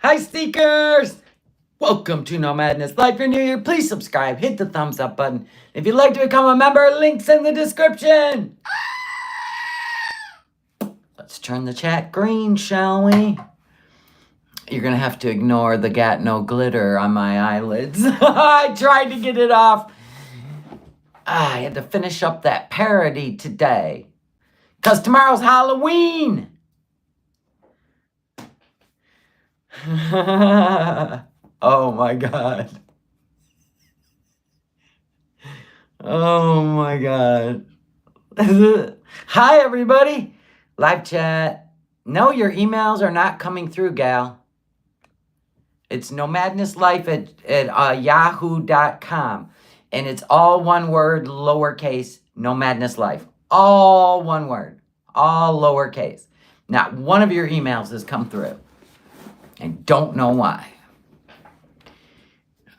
Hi, Seekers! Welcome to No Madness Life. If you're new here, please subscribe. Hit the thumbs up button. If you'd like to become a member, links in the description. Let's turn the chat green, shall we? You're going to have to ignore the got no glitter on my eyelids. I tried to get it off. I had to finish up that parody today. Because tomorrow's Halloween. Oh my God. Oh my God. Hi, everybody. Live chat. No, your emails are not coming through, gal. It's nomadnesslife at yahoo.com. And it's all one word, lowercase, nomadnesslife. All one word. All lowercase. Not one of your emails has come through. I don't know why.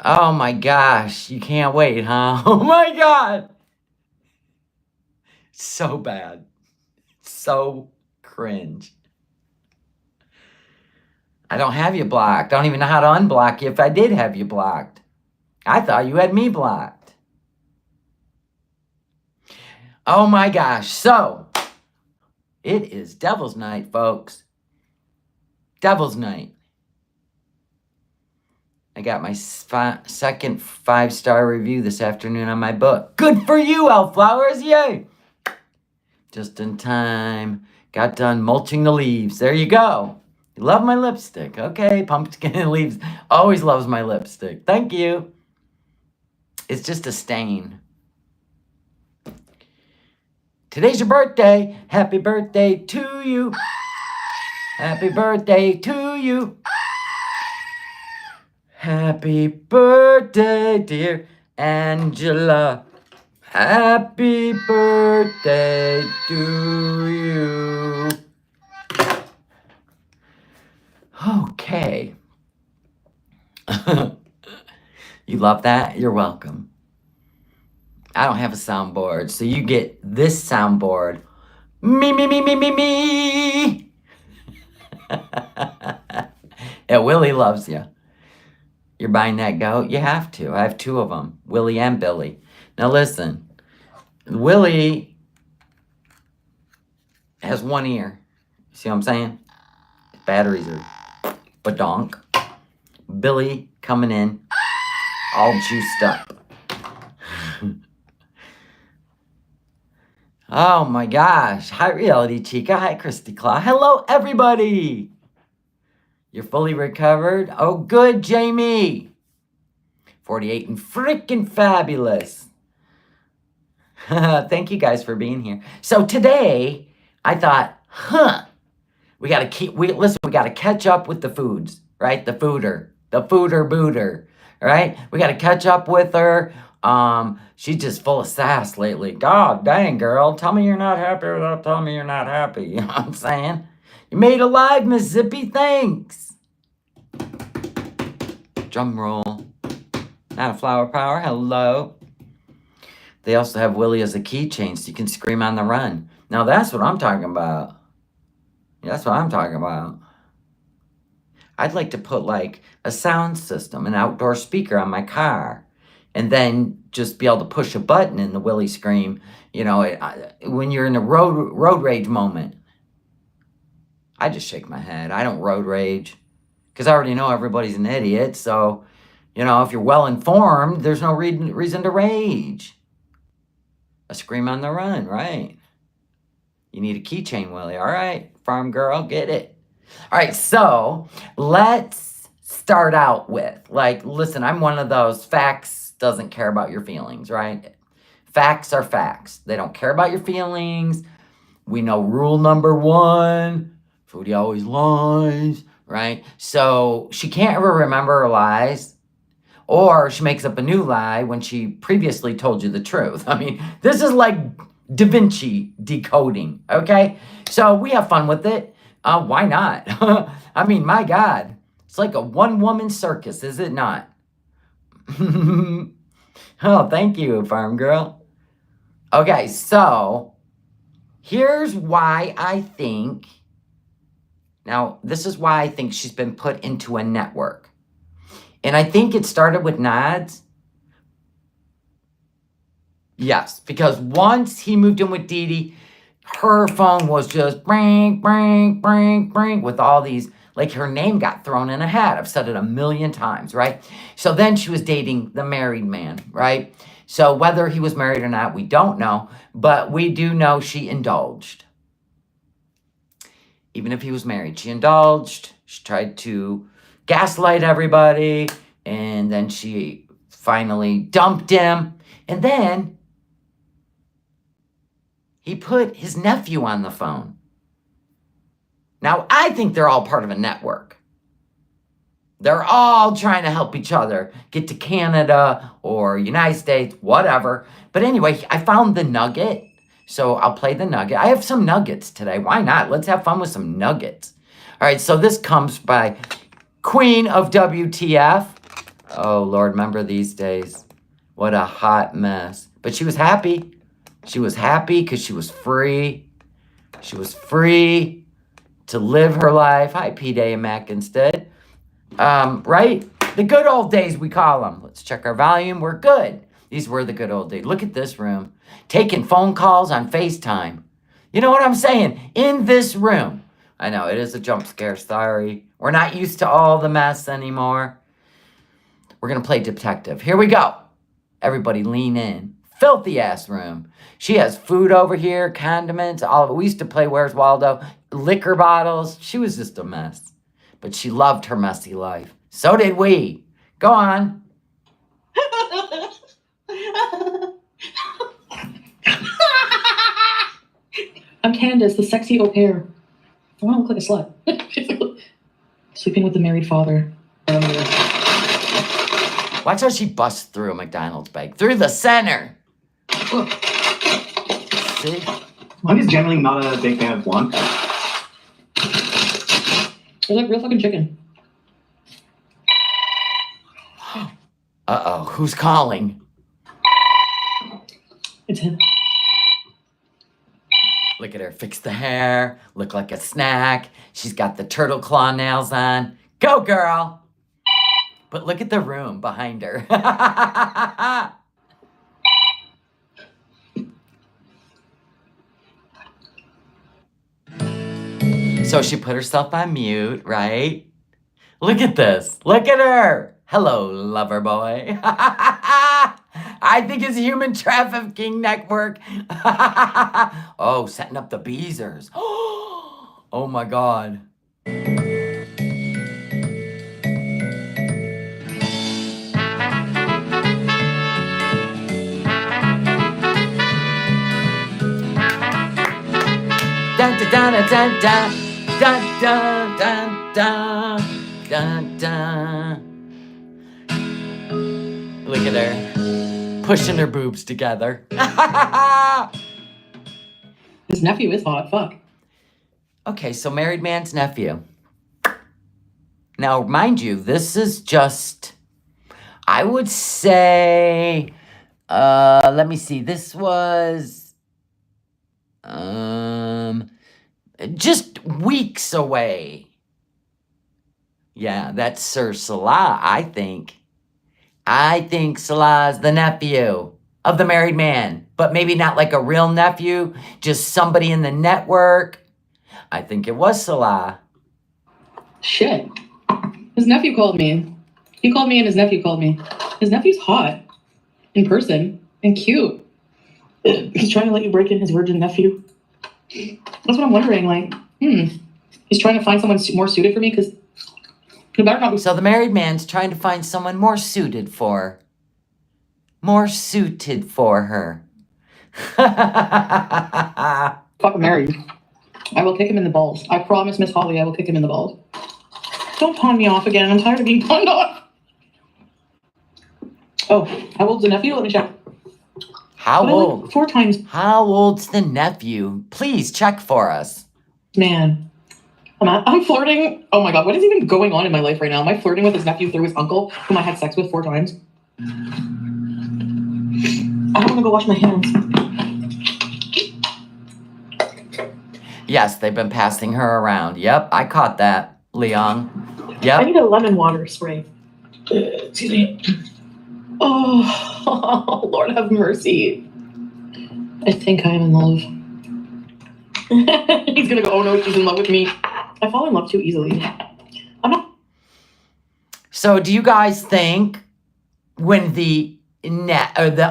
Oh my gosh. You can't wait, huh? Oh my God. So bad. So cringe. I don't have you blocked. I don't even know how to unblock you if I did have you blocked. I thought you had me blocked. Oh my gosh. So, it is Devil's Night, folks. Devil's Night. I got my second 5-star review this afternoon on my book. Good for you, Elflowers. Yay. Just in time. Got done mulching the leaves. There you go. You love my lipstick. Okay, pumpkin leaves. Always loves my lipstick. Thank you. It's just a stain. Today's your birthday. Happy birthday to you. Happy birthday to you. Happy birthday, dear Angela. Happy birthday to you. Okay. You love that? You're welcome. I don't have a soundboard, so you get this soundboard. Me, me, me, me, me, me. Yeah, Willie loves you. You're buying that goat? You have to. I have 2 of them, Willie and Billy. Now listen, Willie has 1 ear. See what I'm saying? Batteries are badonk. Billy coming in, all juiced up. Oh my gosh. Hi, Reality Chica. Hi, Christy Claw. Hello, everybody. You're fully recovered? Oh, good, Jamie. 48 and freaking fabulous. Thank you guys for being here. So today, I thought, we got to catch up with the foods, right? The fooder booter, right? We got to catch up with her. She's just full of sass lately. God dang, girl. Tell me you're not happy without telling me you're not happy. You know what I'm saying? You made a live, Miss Zippy. Thanks. Drum roll. Not a flower power. Hello. They also have Willie as a keychain so you can scream on the run. Now that's what I'm talking about. That's what I'm talking about. I'd like to put like a sound system, an outdoor speaker on my car, and then just be able to push a button in the Willie scream, you know, when you're in a road rage moment. I just shake my head. I don't road rage because I already know everybody's an idiot. So, you know, if you're well informed, there's no reason to rage. A scream on the run, right? You need a keychain, Willie. All right, farm girl, get it. All right, so let's start out with, like, listen, I'm one of those facts doesn't care about your feelings, right? Facts are facts. They don't care about your feelings. We know rule number 1, Foodie always lies, right? So she can't ever remember her lies. Or she makes up a new lie when she previously told you the truth. I mean, this is like Da Vinci decoding, okay? So we have fun with it. Why not? I mean, my God. It's like a one-woman circus, is it not? Oh, thank you, farm girl. Okay, so here's why I think Now, this is why I think she's been put into a network. And I think it started with Nods. Yes, because once he moved in with Dee Dee, her phone was just bring, bring, bring, bring with all these, like her name got thrown in a hat. I've said it a million times, right? So then she was dating the married man, right? So whether he was married or not, we don't know, but we do know she indulged. Even if he was married, she indulged. She tried to gaslight everybody, and then she finally dumped him. And then he put his nephew on the phone. Now, I think they're all part of a network. They're all trying to help each other get to Canada or United States, whatever. But anyway, I found the nugget. So I'll play the nugget. I have some nuggets today. Why not? Let's have fun with some nuggets. All right, so this comes by Queen of WTF. Oh, Lord, remember these days. What a hot mess. But she was happy. She was happy because she was free. She was free to live her life. Hi, P-Day and Mac instead. Right? The good old days, we call them. Let's check our volume. We're good. These were the good old days. Look at this room. Taking phone calls on FaceTime. You know what I'm saying? In this room. I know, it is a jump scare. Sorry. We're not used to all the mess anymore. We're going to play detective. Here we go. Everybody lean in. Filthy ass room. She has food over here, condiments, all of it. We used to play Where's Waldo? Liquor bottles. She was just a mess. But she loved her messy life. So did we. Go on. I'm Candace, the sexy au pair. I want to look like a slut. Sleeping with the married father. Watch how she busts through a McDonald's bag. Through the center. See? I'm just generally not a big fan of one. They're like real fucking chicken. Uh-oh, who's calling? It's him. Look at her, fix the hair, look like a snack. She's got the turtle claw nails on. Go, girl! But look at the room behind her. So she put herself on mute, right? Look at this. Look at her. Hello, lover boy. I think it's a human trafficking network. Oh, setting up the Beezers. Oh my God. Dun dun dun dun dun dun dun dun dun dun. Look at her pushing her boobs together. His nephew is hot. Fuck. Okay, so married man's nephew. Now, mind you, this is just, I would say, let me see. This was, just weeks away. Yeah, that's Sir Salah, I think. I think Salah's the nephew of the married man, but maybe not like a real nephew, just somebody in the network. I think it was Salah. Shit. His nephew called me. He called me and his nephew called me. His nephew's hot. In person. And cute. He's trying to let you break in his virgin nephew. That's what I'm wondering, like, he's trying to find someone more suited for me, because it better not be. So the married man's trying to find someone more suited for her. Fucking married. I will kick him in the balls. I promise, Miss Holly, I will kick him in the balls. Don't pawn me off again. I'm tired of being pawned off. Oh, how old's the nephew? Let me check. How old? Like 4 times. How old's the nephew? Please check for us. Man. I'm flirting. Oh my God, what is even going on in my life right now? Am I flirting with his nephew through his uncle, whom I had sex with 4 times? I want to go wash my hands. Yes, they've been passing her around. Yep, I caught that, Leon. Yep. I need a lemon water spray. Excuse me. Oh, Lord have mercy. I think I am in love. He's gonna go, oh no, she's in love with me. I fall in love too easily. I'm not. So do you guys think when the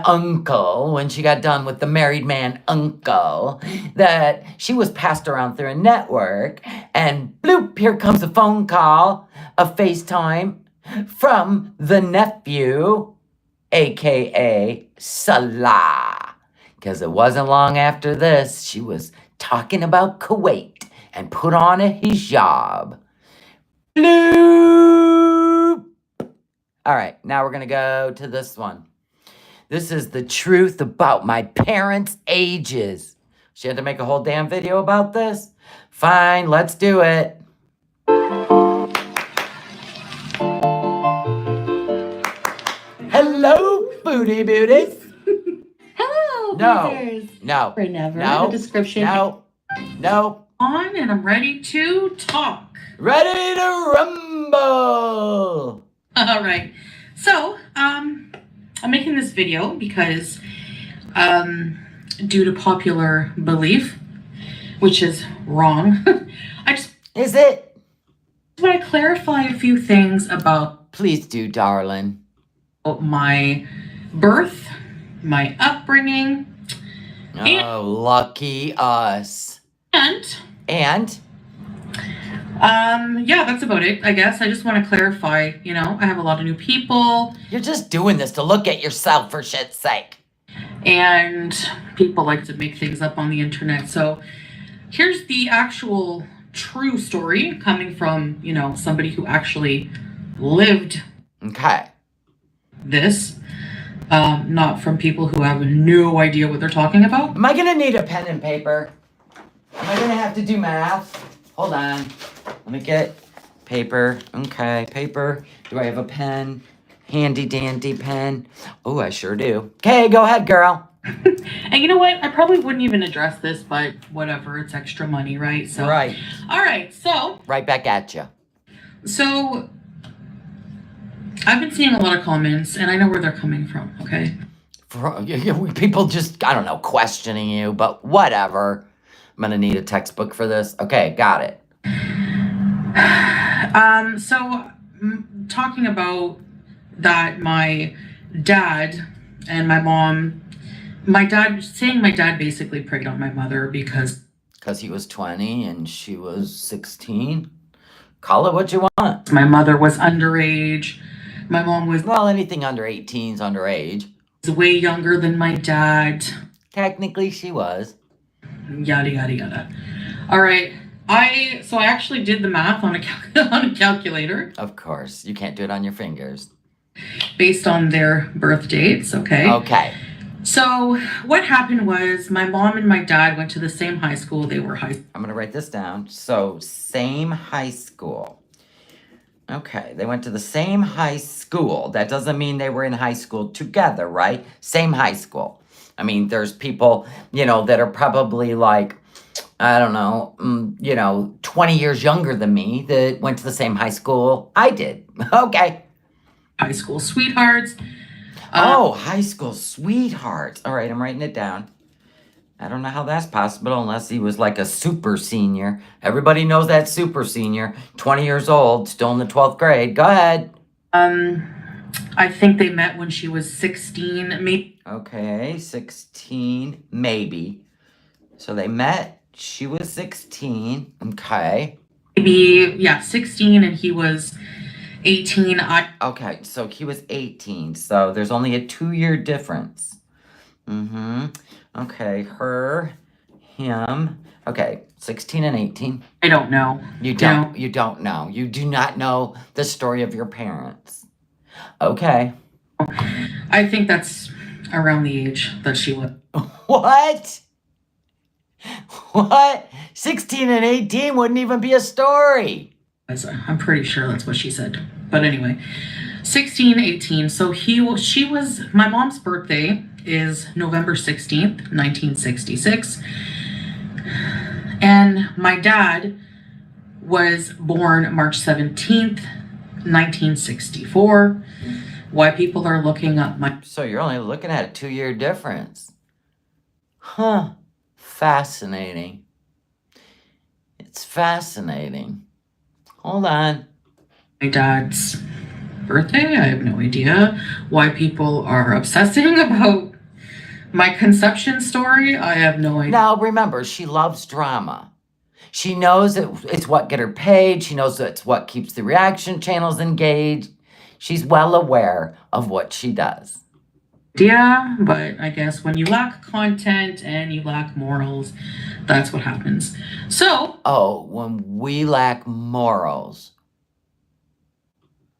uncle, when she got done with the married man uncle, that she was passed around through a network and bloop, here comes a phone call, a FaceTime from the nephew, aka Salah. Because it wasn't long after this, she was talking about Kuwait and put on a hijab. Bloop! All right, now we're going to go to this one. This is the truth about my parents' ages. She had to make a whole damn video about this? Fine, let's do it. Hello, foodie beauties. Hello, No, brothers. no, For never. no, The description. no. On, and I'm ready to talk. Ready to rumble. All right. So, I'm making this video because, due to popular belief, which is wrong, I just Is it? want to clarify a few things about Please do, darling. my birth, my upbringing, Oh, lucky us. and yeah, that's about it, I guess. I just want to clarify, I have a lot of new people. You're just doing this to look at yourself, for shit's sake. And people like to make things up on the internet. So here's the actual true story coming from, somebody who actually lived Okay. this. Not from people who have no idea what they're talking about. Am I gonna need a pen and paper? Am I gonna have to do math? Hold on. Let me get paper. Okay, paper. Do I have a pen? Handy dandy pen. Oh, I sure do. Okay, go ahead, girl. And you know what? I probably wouldn't even address this, but whatever. It's extra money, right? So, Right. All right. So, Right back at you. So I've been seeing a lot of comments, and I know where they're coming from, okay? People just, I don't know, questioning you, but whatever. I'm gonna need a textbook for this. Okay, got it. Talking about that, my dad and my mom, my dad basically preyed on my mother because He was 20 and she was 16. Call it what you want. my mother was underage. My mom was Well, anything under 18 is underage. way younger than my dad. Technically, she was. Yada, yada, yada. All right. I actually did the math on a calculator. Of course. You can't do it on your fingers. Based on their birth dates, okay? Okay. So what happened was my mom and my dad went to the same high school. They were I'm going to write this down. So, same high school. Okay. They went to the same high school. That doesn't mean they were in high school together, right? Same high school. I mean, there's people, that are probably like, I don't know, 20 years younger than me that went to the same high school I did. Okay. high school sweethearts. High school sweethearts. All right, I'm writing it down. I don't know how that's possible unless he was like a super senior. Everybody knows that super senior. 20 years old, still in the 12th grade. Go ahead. I think they met when she was 16, maybe. Okay, 16, maybe. So they met. She was 16. Okay. Maybe, yeah, 16 and he was 18. Okay, so he was 18. So there's only a 2-year difference. Okay, her, him. Okay, 16 and 18. I don't know. You don't know. You do not know the story of your parents. Okay. I think that's around the age that she was. What? What? 16 and 18 wouldn't even be a story. I'm pretty sure that's what she said. But anyway, 16, 18. So my mom's birthday is November 16th, 1966. And my dad was born March 17th, 1964. Why people are looking up my... So you're only looking at a 2-year difference. Huh. Fascinating. It's fascinating. Hold on. My dad's birthday. I have no idea why people are obsessing about my conception story. I have no idea. Now, remember, she loves drama. She knows it's what get her paid. She knows it's what keeps the reaction channels engaged. She's well aware of what she does. Yeah, but I guess when you lack content and you lack morals, that's what happens. So... Oh, when we lack morals.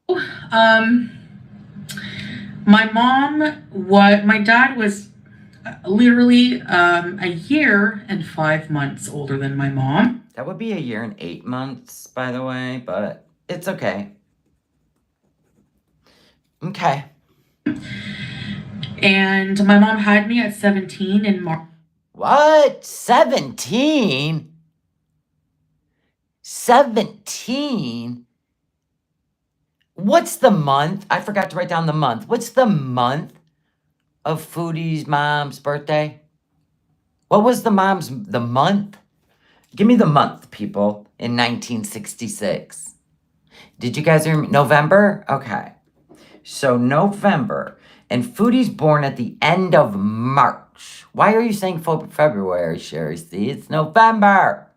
My dad was literally a year and 5 months older than my mom. That would be a year and 8 months, by the way, but it's okay. Okay. And my mom had me at 17 in March. What? 17? 17? What's the month? I forgot to write down the month. What's the month of Foodie's mom's birthday? What was the month? Give me the month, people, in 1966. Did you guys remember? November? Okay. So November. And Foodie's born at the end of March. Why are you saying February, Sherry C? It's November.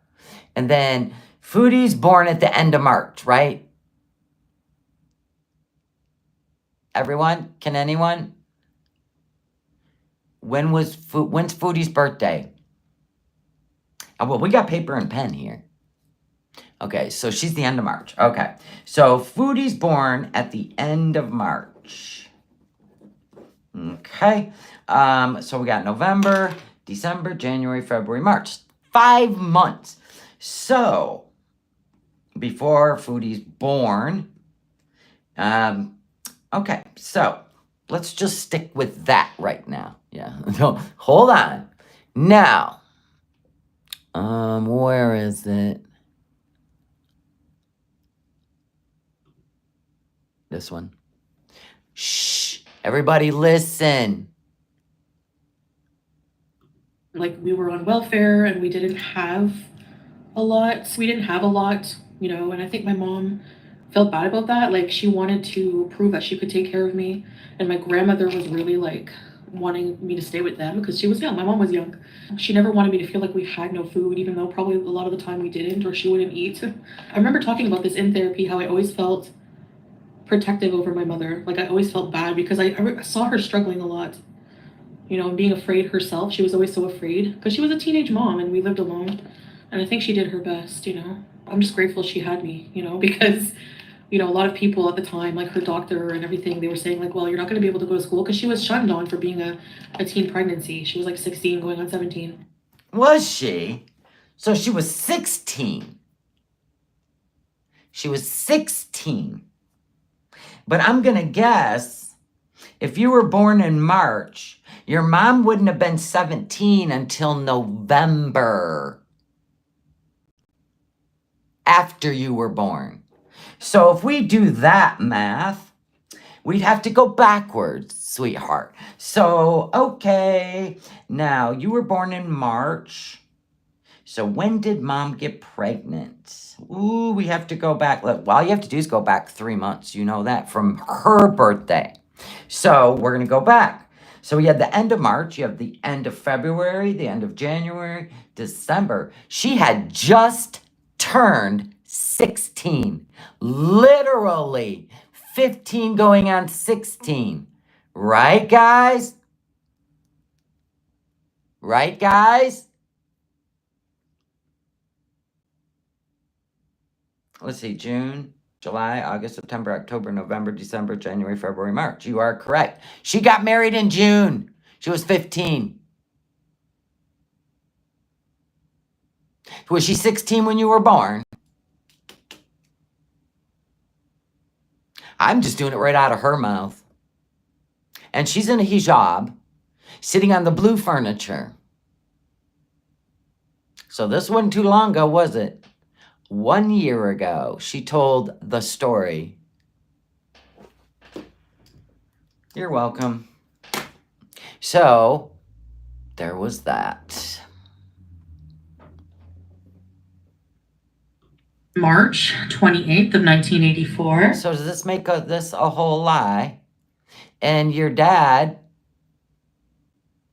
And then Foodie's born at the end of March, right? Everyone? Can anyone? When's Foodie's birthday? Oh, well, we got paper and pen here. Okay, so she's the end of March. Okay, so Foodie's born at the end of March. Okay, so we got November, December, January, February, March. 5 months. So, before Foodie's born, okay, so let's just stick with that right now. Yeah, hold on. Now, where is it? This one. Shh, everybody listen. Like, we were on welfare and we didn't have a lot. We didn't have a lot, you know, and I think my mom felt bad about that. Like, she wanted to prove that she could take care of me. And my grandmother was really, like, wanting me to stay with them because she was young. My mom was young. She never wanted me to feel like we had no food, even though probably a lot of the time we didn't, or she wouldn't eat. I remember talking about this in therapy, how I always felt protective over my mother. Like, I always felt bad because I saw her struggling a lot, you know, and being afraid herself. She was always so afraid because she was a teenage mom and we lived alone. And I think she did her best, you know. I'm just grateful she had me, you know, because, you know, a lot of people at the time, like her doctor and everything, they were saying, like, well, you're not going to be able to go to school because she was shunned on for being a teen pregnancy. She was like 16 going on 17. Was she? So she was 16. She was 16. But I'm going to guess if you were born in March, your mom wouldn't have been 17 until November after you were born. So if we do that math, we'd have to go backwards, sweetheart. So, okay, now you were born in March. So when did mom get pregnant? Ooh, we have to go back. Look, all you have to do is go back 3 months. You know that from her birthday. So we're going to go back. So we had the end of March. You have the end of February, the end of January, December. She had just turned 16. Literally 15 going on 16. Right, guys? Right, guys? Let's see, June, July, August, September, October, November, December, January, February, March. You are correct. She got married in June. She was 15. Was she 16 when you were born? I'm just doing it right out of her mouth. And she's in a hijab, sitting on the blue furniture. So this wasn't too long ago, was it? 1 year ago, she told the story. You're welcome. So, there was that. March 28th of 1984. So does this make this a whole lie? And your dad,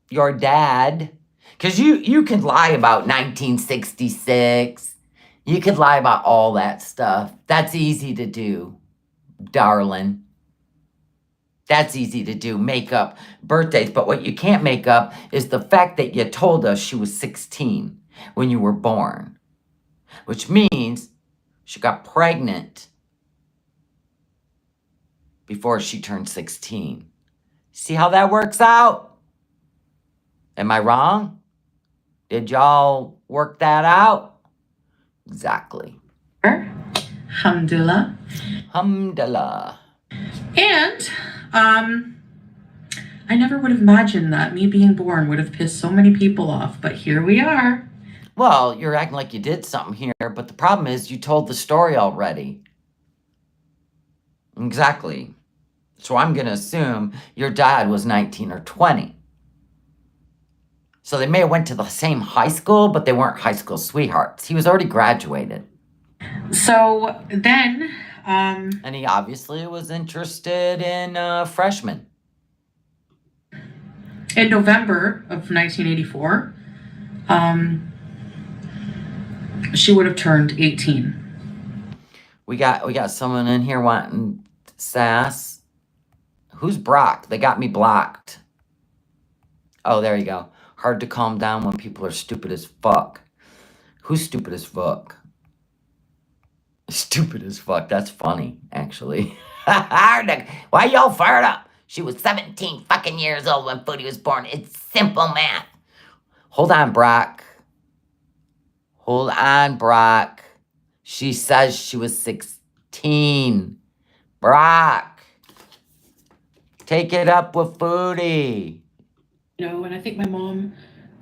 because you could lie about 1966. You could lie about all that stuff. That's easy to do, darling. That's easy to do, make up birthdays. But what you can't make up is the fact that you told us she was 16 when you were born. Which means she got pregnant before she turned 16. See how that works out? Am I wrong? Did y'all work that out? Exactly. Alhamdulillah. Alhamdulillah. And I never would have imagined that me being born would have pissed so many people off, but here we are. Well, you're acting like you did something here, but the problem is you told the story already. Exactly. So I'm going to assume your dad was 19 or 20. So they may have went to the same high school, but they weren't high school sweethearts. He was already graduated. So then... and he obviously was interested in freshmen. In November of 1984, she would have turned 18. We got someone in here wanting sass. Who's Brock? They got me blocked. Oh, there you go. Hard to calm down when people are stupid as fuck. Who's stupid as fuck? Stupid as fuck. That's funny, actually. Why y'all fired up? She was 17 fucking years old when Foodie was born. It's simple math. Hold on, Brock. Hold on, Brock. She says she was 16. Brock. Take it up with Foodie. You know, and I think my mom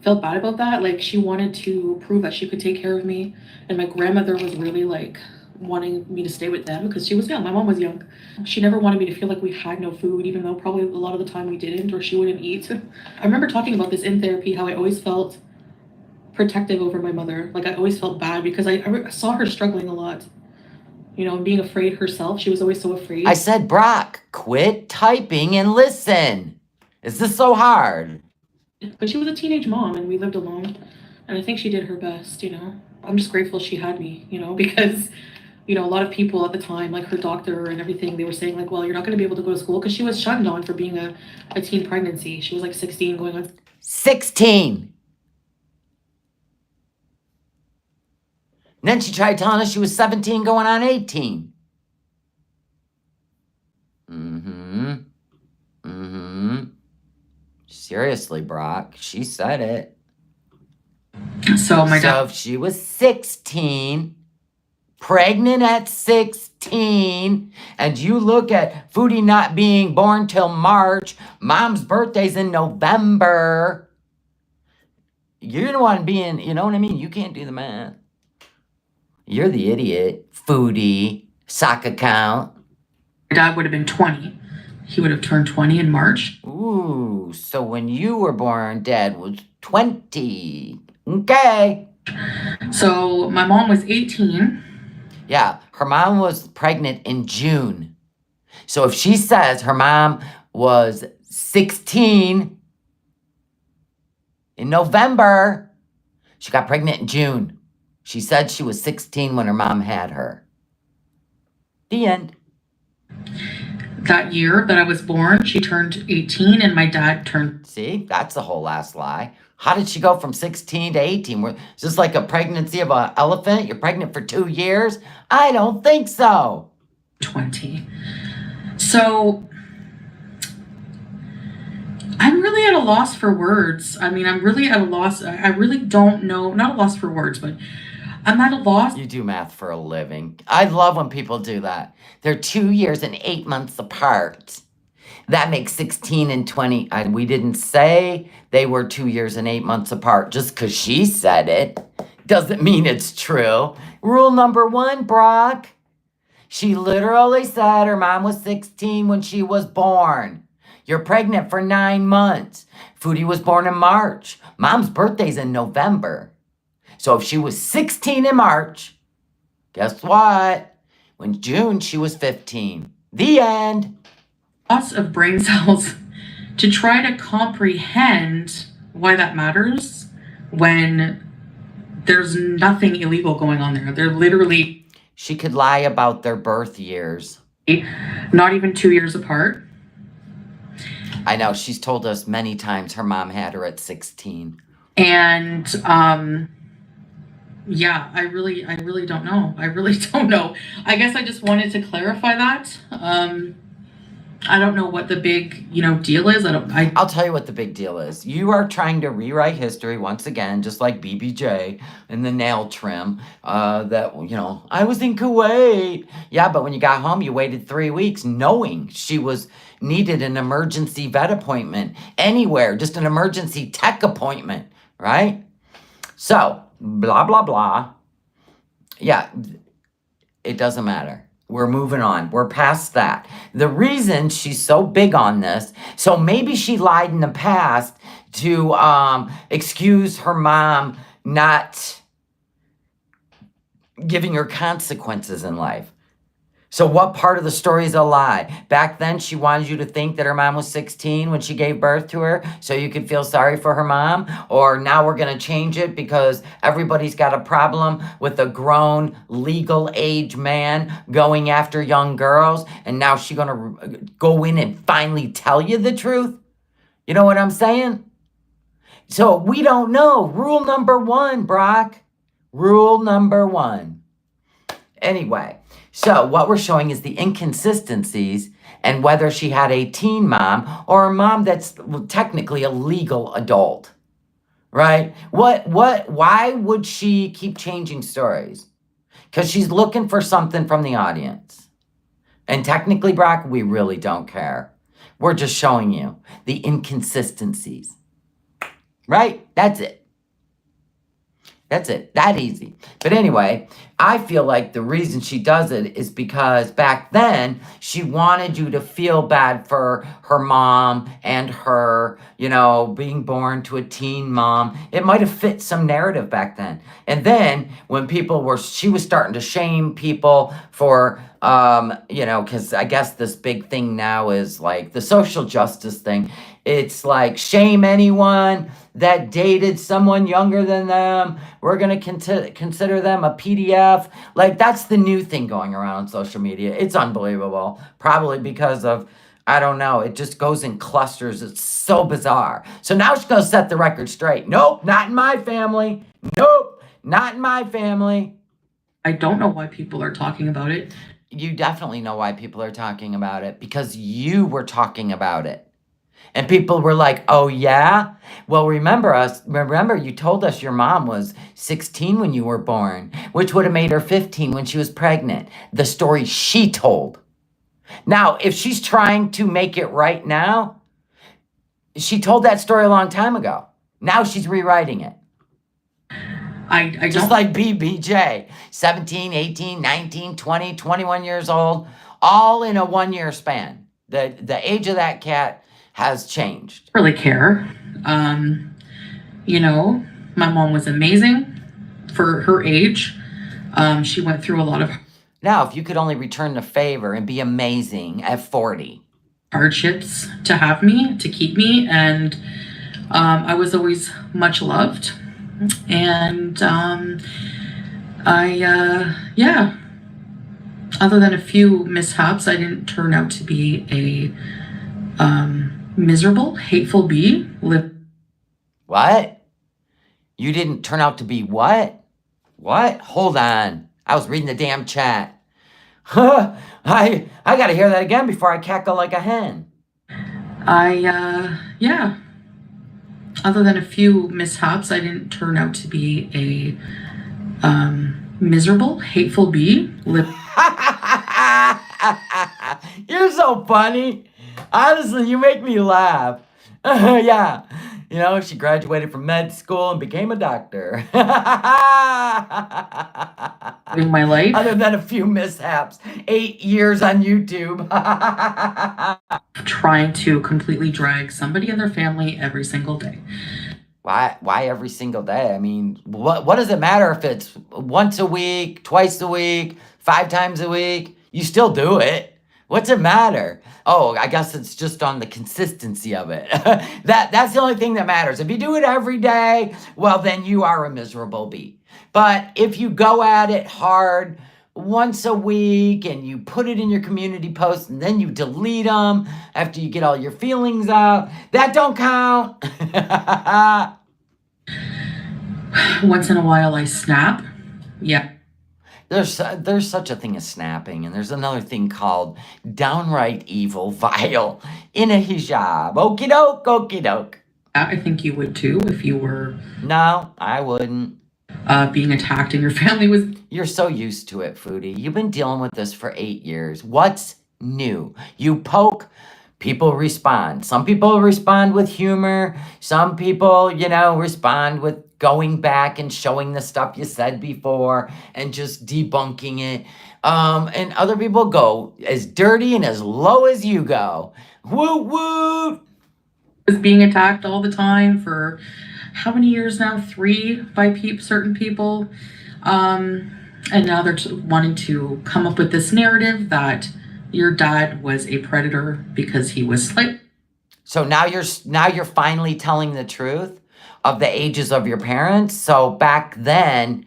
felt bad about that. Like, she wanted to prove that she could take care of me. And my grandmother was really, like, wanting me to stay with them because she was young. My mom was young. She never wanted me to feel like we had no food, even though probably a lot of the time we didn't, or she wouldn't eat. I remember talking about this in therapy, how I always felt protective over my mother. Like, I always felt bad because I saw her struggling a lot. You know, and being afraid herself. She was always so afraid. I said, Brock, quit typing and listen. Is this so hard? But she was a teenage mom and we lived alone. And I think she did her best, you know. I'm just grateful she had me, you know, because, you know, a lot of people at the time, like her doctor and everything, they were saying, like, well, you're not going to be able to go to school because she was shunned on for being a teen pregnancy. She was like 16 going on 16. And then she tried telling us she was 17 going on 18. Seriously, Brock. She said it. So if she was 16, pregnant at 16, and you look at Foodie not being born till March, mom's birthday's in November, you're the one being, you know what I mean? You can't do the math. You're the idiot, Foodie, sock account. My dad would have been 20. He would have turned 20 in March. Ooh, so when you were born, Dad was 20. Okay. So my mom was 18. Yeah, her mom was pregnant in June. So if she says her mom was 16 in November, she got pregnant in June. She said she was 16 when her mom had her. The end. That year that I was born, she turned 18 and my dad turned... See, that's the whole last lie. How did she go from 16 to 18? Is this like a pregnancy of an elephant? You're pregnant for 2 years? I don't think so. 20. So I'm really at a loss for words. I mean, I'm really at a loss. I really don't know. Not a loss for words, but I'm at a loss. You do math for a living. I love when people do that. They're 2 years and 8 months apart. That makes 16 and 20. We didn't say they were 2 years and 8 months apart just because she said it. doesn't mean it's true. Rule number 1, Brock. She literally said her mom was 16 when she was born. You're pregnant for 9 months. Foodie was born in March. Mom's birthday's in November. So if she was 16 in March, guess what? When June, she was 15. The end. Loss of brain cells to try to comprehend why that matters when there's nothing illegal going on there. They're literally... She could lie about their birth years. Not even 2 years apart. I know, she's told us many times her mom had her at 16. And, yeah, I really don't know. I really don't know. I guess I just wanted to clarify that. I don't know what the big, deal is. I'll tell you what the big deal is. You are trying to rewrite history once again, just like BBJ and the nail trim. That, I was in Kuwait. Yeah, but when you got home, you waited 3 weeks knowing she needed an emergency vet appointment anywhere, just an emergency tech appointment, right? So, blah, blah, blah. Yeah, it doesn't matter. We're moving on. We're past that. The reason she's so big on this, so maybe she lied in the past to excuse her mom not giving her consequences in life. So what part of the story is a lie? Back then, she wanted you to think that her mom was 16 when she gave birth to her, so you could feel sorry for her mom? Or now we're going to change it because everybody's got a problem with a grown, legal age man going after young girls, and now she's going to go in and finally tell you the truth? You know what I'm saying? So we don't know. Rule number 1, Brock. Rule number 1. Anyway. So what we're showing is the inconsistencies and whether she had a teen mom or a mom that's technically a legal adult, right? Why would she keep changing stories? Because she's looking for something from the audience. And technically, Brock, we really don't care. We're just showing you the inconsistencies, right? That's it. That's it. That easy. But anyway, I feel like the reason she does it is because back then she wanted you to feel bad for her mom and her, being born to a teen mom. It might have fit some narrative back then. And then when she was starting to shame people for, because I guess this big thing now is like the social justice thing. It's like shame anyone that dated someone younger than them. We're going to consider them a PDF. Like, that's the new thing going around on social media. It's unbelievable. Probably because of, I don't know, it just goes in clusters. It's so bizarre. So now she's going to set the record straight. Nope, not in my family. Nope, not in my family. I don't know why people are talking about it. You definitely know why people are talking about it, because you were talking about it. And people were like, oh, yeah? Well, remember you told us your mom was 16 when you were born, which would have made her 15 when she was pregnant. The story she told. Now, if she's trying to make it right now, she told that story a long time ago. Now she's rewriting it. I just like BBJ, 17, 18, 19, 20, 21 years old, all in a 1-year span. The age of that cat has changed. Really care. My mom was amazing for her age. She went through a lot of... Now, if you could only return the favor and be amazing at 40. Hardships to have me, to keep me, and I was always much loved. And other than a few mishaps, I didn't turn out to be a miserable, hateful bee. What? You didn't turn out to be what? What? Hold on. I was reading the damn chat. I gotta hear that again before I cackle like a hen. Other than a few mishaps, I didn't turn out to be a miserable, hateful bee. You're so funny. Honestly, you make me laugh. Yeah. You know, she graduated from med school and became a doctor. In my life, Other than a few mishaps. 8 years on YouTube. trying to completely drag somebody in their family every single day. Why every single day? I mean, what does it matter if it's once a week, twice a week, 5 times a week? You still do it. What's it matter? Oh, I guess it's just on the consistency of it. That's the only thing that matters. If you do it every day, well, then you are a miserable bee. But if you go at it hard once a week and you put it in your community posts and then you delete them after you get all your feelings out, that don't count. Once in a while, I snap. Yeah. There's such a thing as snapping, and there's another thing called downright evil, vile, in a hijab. Okie doke, okie doke. I think you would too if you were. No, I wouldn't. Being attacked and your family was. You're so used to it, Foodie. You've been dealing with this for 8 years. What's new? You poke, people respond. Some people respond with humor. Some people, respond with going back and showing the stuff you said before and just debunking it. And other people go as dirty and as low as you go. Woot woot! Was being attacked all the time for how many years now? 3 by certain people. And now they're wanting to come up with this narrative that your dad was a predator because he was slight. So now you're finally telling the truth of the ages of your parents. So back then,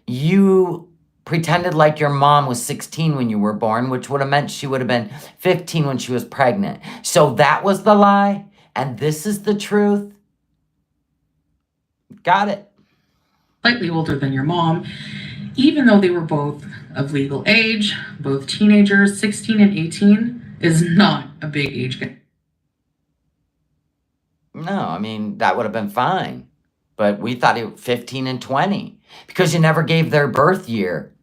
you pretended like your mom was 16 when you were born, which would have meant she would have been 15 when she was pregnant. So that was the lie, and this is the truth. Got it. Slightly older than your mom, even though they were both of legal age, both teenagers. 16 and 18 is not a big age gap. No, I mean, that would have been fine. But we thought it 15 and 20 because you never gave their birth year.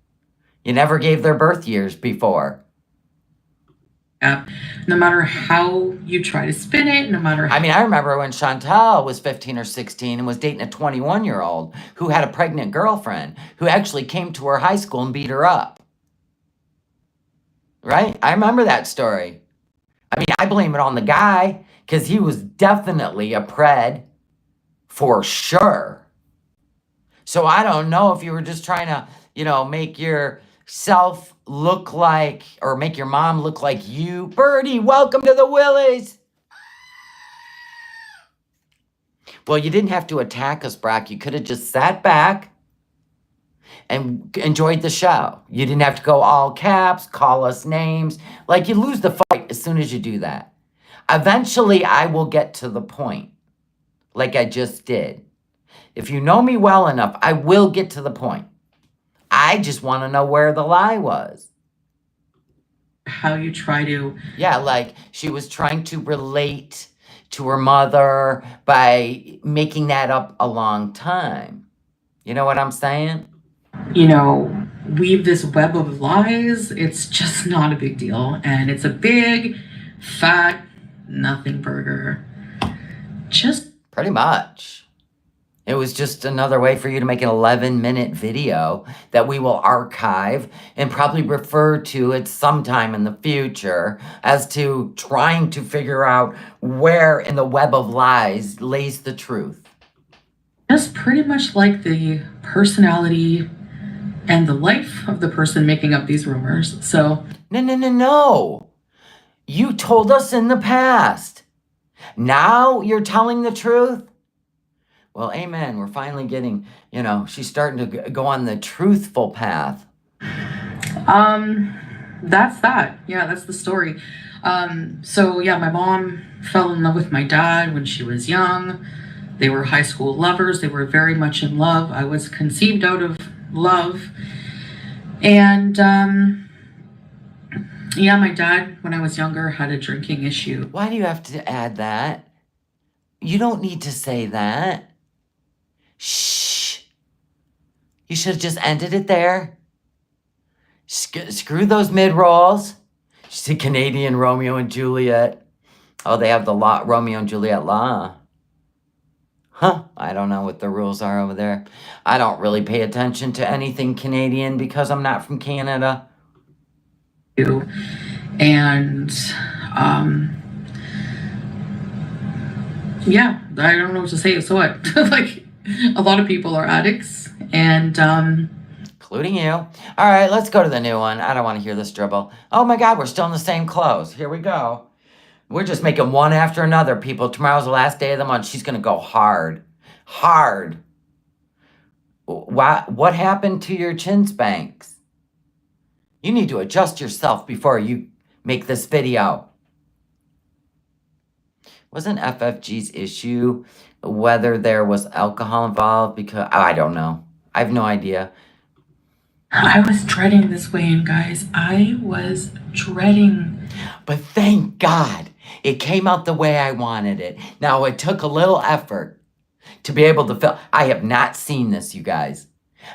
You never gave their birth years before. No matter how you try to spin it, no matter how... I mean, I remember when Chantal was 15 or 16 and was dating a 21-year-old who had a pregnant girlfriend who actually came to her high school and beat her up. Right? I remember that story. I mean, I blame it on the guy because he was definitely a pred for sure. So I don't know if you were just trying to, make yourself look like, or make your mom look like you. Birdie, welcome to the Willies. Well, you didn't have to attack us, Brock. You could have just sat back and enjoyed the show. You didn't have to go all caps, call us names. Like, you lose the fight as soon as you do that. Eventually, I will get to the point, like I just did. If you know me well enough, I will get to the point. I just want to know where the lie was. How you try to... Yeah, like she was trying to relate to her mother by making that up a long time. You know what I'm saying? Weave this web of lies. It's just not a big deal. And it's a big, fat, nothing burger. Just... Pretty much. It was just another way for you to make an 11-minute video that we will archive and probably refer to at some time in the future as to trying to figure out where in the web of lies lays the truth. Just pretty much like the personality and the life of the person making up these rumors. So... No. You told us in the past. Now you're telling the truth? Well, amen. We're finally getting, she's starting to go on the truthful path. That's that. Yeah, that's the story. My mom fell in love with my dad when she was young. They were high school lovers. They were very much in love. I was conceived out of love. And, my dad, when I was younger, had a drinking issue. Why do you have to add that? You don't need to say that. Shh. You should have just ended it there. Screw those mid-rolls. She's a Canadian Romeo and Juliet. Oh, they have the law, Romeo and Juliet law. Huh, I don't know what the rules are over there. I don't really pay attention to anything Canadian because I'm not from Canada. And yeah, I don't know what to say. So what? Like, a lot of people are addicts, and Including you. All right, let's go to the new one. I don't want to hear this dribble. Oh my God, we're still in the same clothes. Here we go. We're just making one after another, people. Tomorrow's the last day of the month. She's going to go hard. Hard. What happened to your chin spanks? You need to adjust yourself before you make this video. Wasn't FFG's issue whether there was alcohol involved? Because I don't know. I have no idea. I was dreading this weigh-in, guys. I was dreading. But thank God it came out the way I wanted it. Now, it took a little effort to be able to film. I have not seen this, you guys.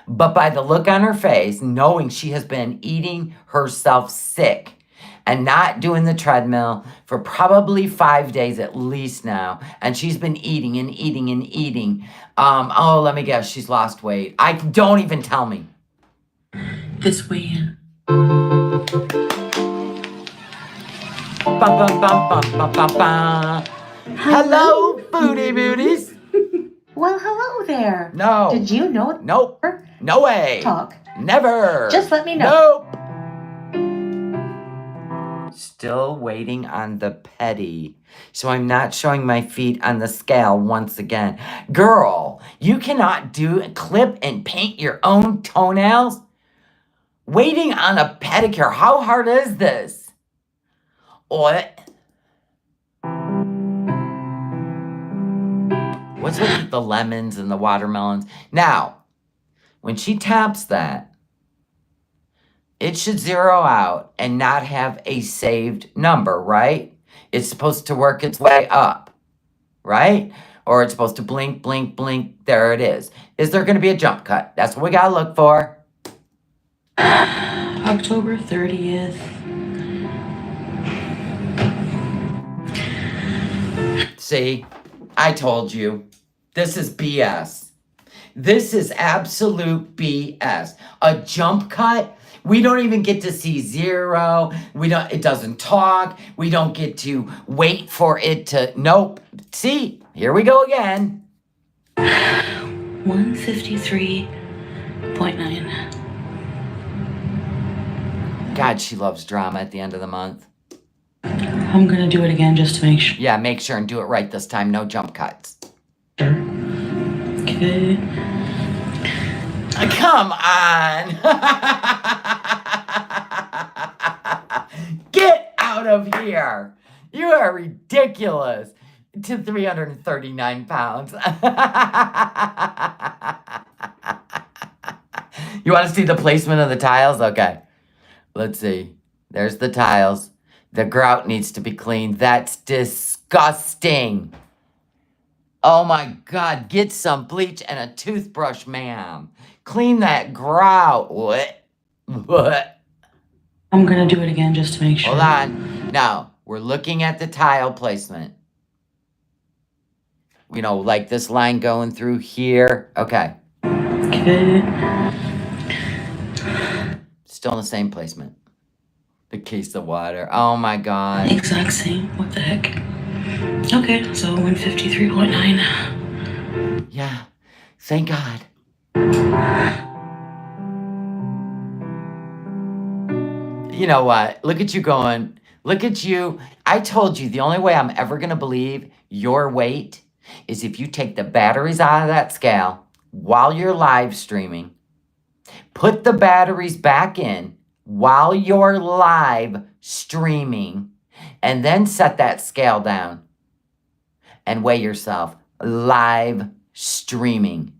But by the look on her face, knowing she has been eating herself sick and not doing the treadmill for probably 5 days at least now, and she's been eating and eating and eating. Oh, let me guess, she's lost weight. Don't even tell me. This weigh-in. Hello, foodie beauties. Well, hello there. No. Did you know? Nope. No way. Talk. Never. Just let me know. Nope. Still waiting on the petty. So I'm not showing my feet on the scale once again. Girl, you cannot clip and paint your own toenails? Waiting on a pedicure. How hard is this? What? What's with the lemons and the watermelons? Now, when she taps that, it should zero out and not have a saved number, right? It's supposed to work its way up, right? Or it's supposed to blink, blink, blink. There it is. Is there going to be a jump cut? That's what we got to look for. October 30th. See, I told you. This is BS. This is absolute BS. A jump cut? We don't even get to see zero. It doesn't talk. We don't get to wait for it to, nope. See, here we go again. 153.9. God, she loves drama at the end of the month. I'm gonna do it again just to make sure. Yeah, make sure and do it right this time. No jump cuts. Okay. Come on. Get out of here. You are ridiculous. To 339 pounds. You want to see the placement of the tiles? Okay. Let's see. There's the tiles. The grout needs to be cleaned. That's disgusting. Oh my God. Get some bleach and a toothbrush, ma'am. Clean that grout. What? I'm gonna do it again just to make sure. Hold on. Now, we're looking at the tile placement. You know, like this line going through here. Okay. Okay. Still in the same placement. The case of water. Oh my God. Exact same. What the heck? Okay, so 153.9. Yeah. Thank God. You know what? Look at you going. Look at you. I told you the only way I'm ever going to believe your weight is if you take the batteries out of that scale while you're live streaming, put the batteries back in while you're live streaming, and then set that scale down and weigh yourself live streaming.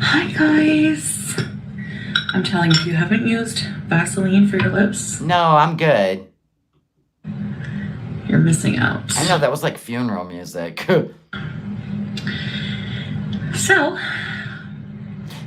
Hi guys. I'm telling you, if you haven't used Vaseline for your lips, No, I'm good. you're missing out. I know that was like funeral music. So,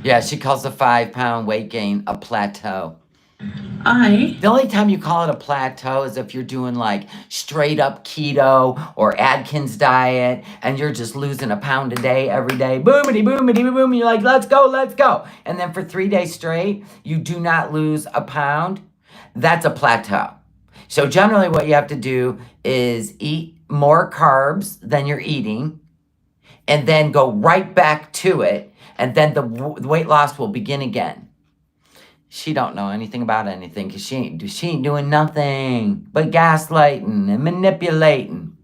Yeah, she calls the 5-pound weight gain a plateau. The only time you call it a plateau is if you're doing like straight up keto or Atkins diet and you're just losing a pound a day every day. Boomity, boomity, boom. You're like, let's go, let's go. And then for 3 days straight, you do not lose a pound. That's a plateau. So generally what you have to do is eat more carbs than you're eating and then go right back to it. And then the weight loss will begin again. She don't know anything about anything because she ain't doing nothing but gaslighting and manipulating.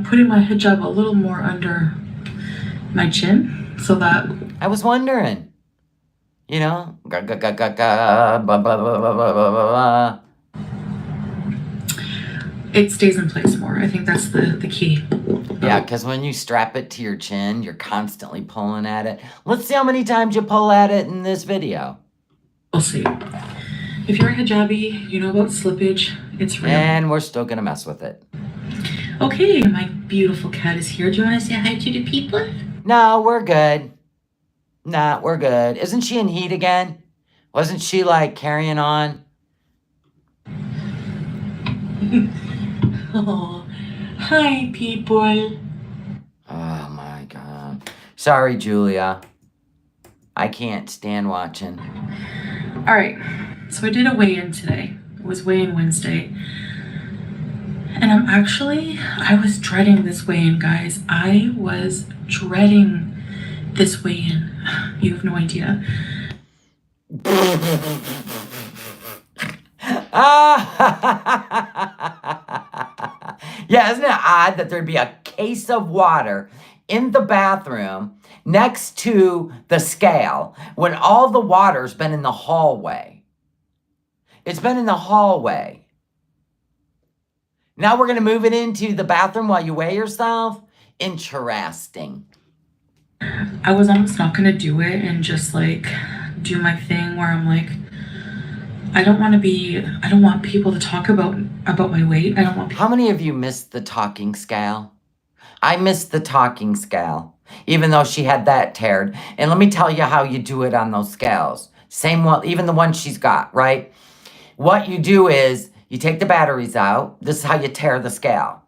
Putting my hijab a little more under my chin so that I was wondering, you know, blah, blah, blah, blah, blah. It stays in place more. I think that's the key. Yeah, because when you strap it to your chin, you're constantly pulling at it. Let's see how many times you pull at it in this video. We'll see. If you're a hijabi, you know about slippage. It's real. And we're still going to mess with it. Okay, my beautiful cat is here. Do you want to say hi to the people? No, we're good. Nah, we're good. Isn't she in heat again? Wasn't she like carrying on? Oh, hi, people. Oh my God. Sorry, Julia. I can't stand watching. All right, so I did a weigh-in today. It was weigh-in Wednesday. And I was dreading this weigh-in, guys. I was dreading this weigh-in. You have no idea. Yeah, isn't it odd that there'd be a case of water in the bathroom next to the scale when all the water's been in the hallway? It's been in the hallway. Now we're going to move it into the bathroom while you weigh yourself? Interesting. I was almost not going to do it and just like do my thing where I'm like, I don't want people to talk about my weight. I don't want people. How many of you missed the talking scale? I missed the talking scale, even though she had that teared. And let me tell you how you do it on those scales. Same one, even the one she's got, right? What you do is you take the batteries out. This is how you tear the scale.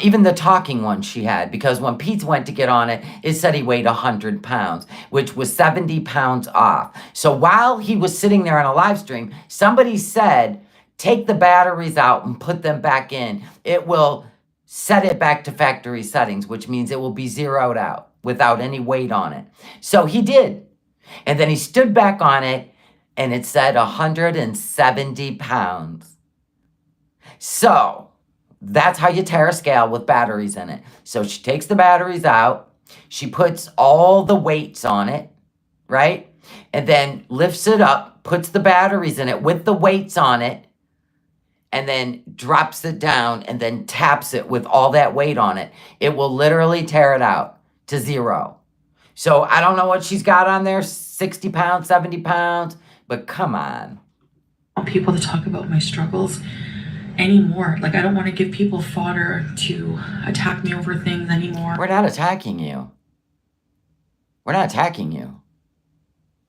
Even the talking one she had, because when Pete went to get on it, it said he weighed 100 pounds, which was 70 pounds off. So while he was sitting there on a live stream, somebody said, take the batteries out and put them back in. It will set it back to factory settings, which means it will be zeroed out without any weight on it. So he did. And then he stood back on it and it said 170 pounds. So that's how you tear a scale with batteries in it. So she takes the batteries out. She puts all the weights on it, right? And then lifts it up, puts the batteries in it with the weights on it, and then drops it down and then taps it with all that weight on it. It will literally tear it out to zero. So I don't know what she's got on there, 60 pounds, 70 pounds, but come on. I want people to talk about my struggles anymore. Like, I don't want to give people fodder to attack me over things anymore. We're not attacking you. We're not attacking you.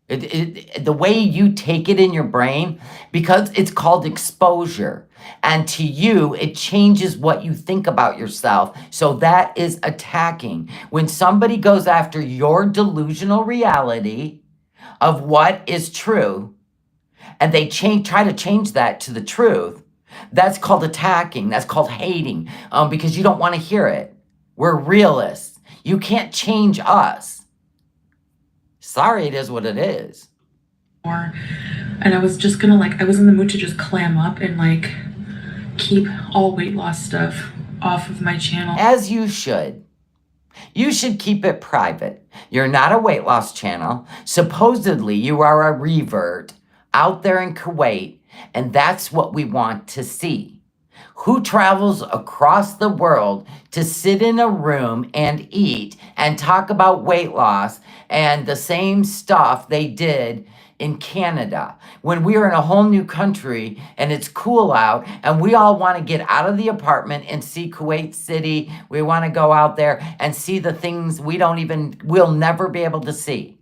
The way you take it in your brain, because it's called exposure. And to you, it changes what you think about yourself. So that is attacking. When somebody goes after your delusional reality of what is true, and they try to change that to the truth, that's called attacking. That's called hating, because you don't want to hear it. We're realists. You can't change us. Sorry, it is what it is. And I was just gonna I was in the mood to just clam up and keep all weight loss stuff off of my channel. As you should. You should keep it private. You're not a weight loss channel. Supposedly, you are a revert out there in Kuwait, and that's what we want to see. Who travels across the world to sit in a room and eat and talk about weight loss and the same stuff they did in Canada, when we are in a whole new country and it's cool out and we all want to get out of the apartment and see Kuwait City. We want to go out there and see the things we'll never be able to see.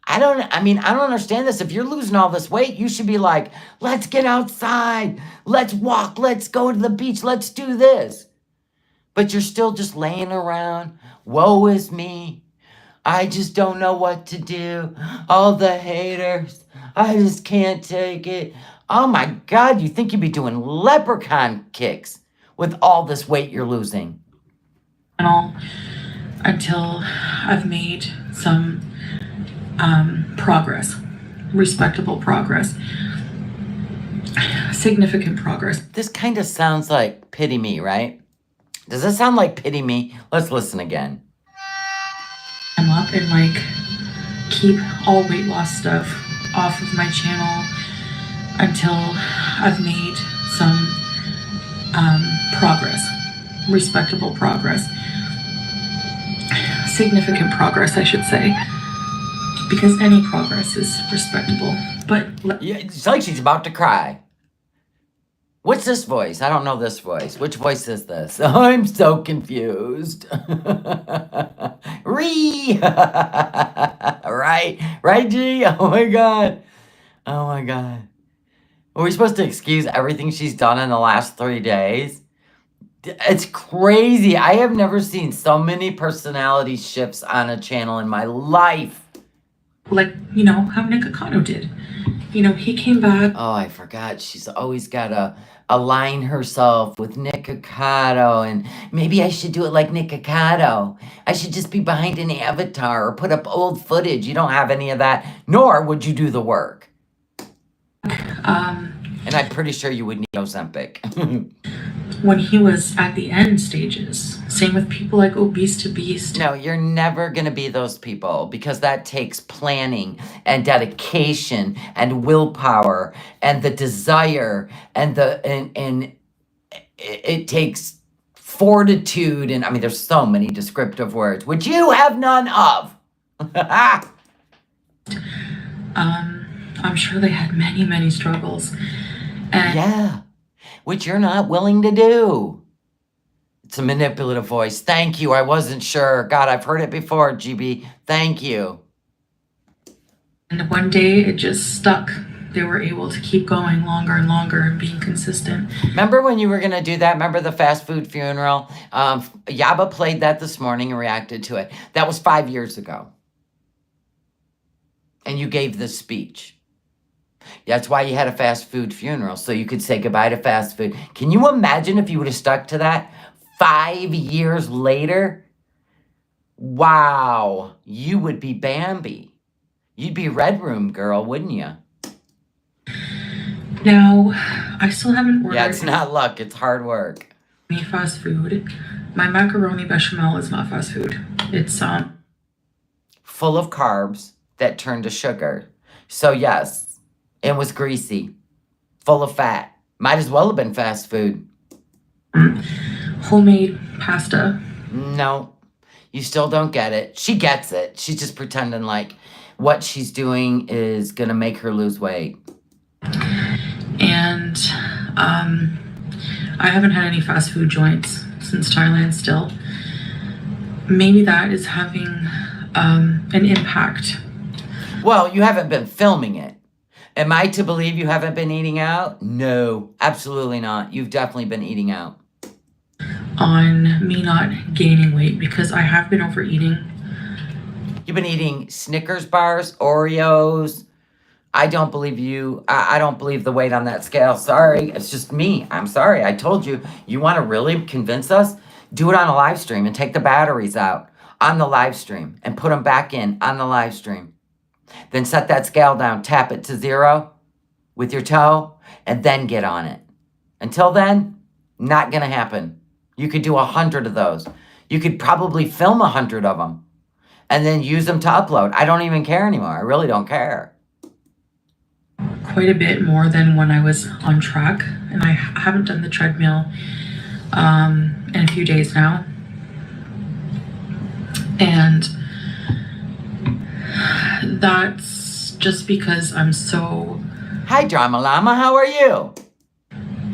I don't understand this. If you're losing all this weight, you should be like, let's get outside. Let's walk. Let's go to the beach. Let's do this. But you're still just laying around. Woe is me. I just don't know what to do. All the haters. I just can't take it. Oh my God, you think you'd be doing leprechaun kicks with all this weight you're losing. Until I've made some progress, respectable progress, significant progress. This kind of sounds like Pity Me, right? Does this sound like Pity Me? Let's listen again. I'm up and like keep all weight loss stuff off of my channel until I've made some progress, respectable progress, significant progress, I should say. Because any progress is respectable. But yeah, it's like she's about to cry. What's this voice? I don't know this voice. Which voice is this? I'm so confused. Ree! Right, G? Oh my God. Oh my God. Are we supposed to excuse everything she's done in the last 3 days? It's crazy. I have never seen so many personality shifts on a channel in my life. Like, how Nick Akano did. He came back. Oh, I forgot. She's always got to align herself with Nick Akano, and maybe I should do it like Nick Akano. I should just be behind an avatar or put up old footage. You don't have any of that, nor would you do the work. And I'm pretty sure you would need Ozempic. When he was at the end stages. Same with people like Obese to Beast. No, you're never going to be those people because that takes planning and dedication and willpower and the desire and it takes fortitude and there's so many descriptive words which you have none of. I'm sure they had many, many struggles. And yeah. Which you're not willing to do. It's a manipulative voice. Thank you. I wasn't sure. God, I've heard it before, GB. Thank you. And one day it just stuck. They were able to keep going longer and longer and being consistent. Remember when you were going to do that? Remember the fast food funeral? Yaba played that this morning and reacted to it. That was 5 years ago. And you gave this speech. That's why you had a fast food funeral, so you could say goodbye to fast food. Can you imagine if you would have stuck to that 5 years later? Wow, you would be Bambi. You'd be Red Room girl, wouldn't you? Now, I still haven't ordered. Yeah, it's not luck, it's hard work. Any fast food. My macaroni bechamel is not fast food. It's full of carbs that turn to sugar. So yes. It was greasy, full of fat. Might as well have been fast food. Homemade pasta. No, you still don't get it. She gets it. She's just pretending like what she's doing is going to make her lose weight. And I haven't had any fast food joints since Thailand still. Maybe that is having an impact. Well, you haven't been filming it. Am I to believe you haven't been eating out? No, absolutely not. You've definitely been eating out. On me not gaining weight because I have been overeating. You've been eating Snickers bars, Oreos. I don't believe you. I don't believe the weight on that scale. Sorry, it's just me. I'm sorry. I told you. You want to really convince us? Do it on a live stream and take the batteries out on the live stream and put them back in on the live stream. Then set that scale down, tap it to 0 with your toe, and then get on it. Until then, not going to happen. You could do 100 of those. You could probably film 100 of them and then use them to upload. I don't even care anymore. I really don't care. Quite a bit more than when I was on track, and I haven't done the treadmill in a few days now. And that's just because I'm so Hi, Drama Llama. How are you?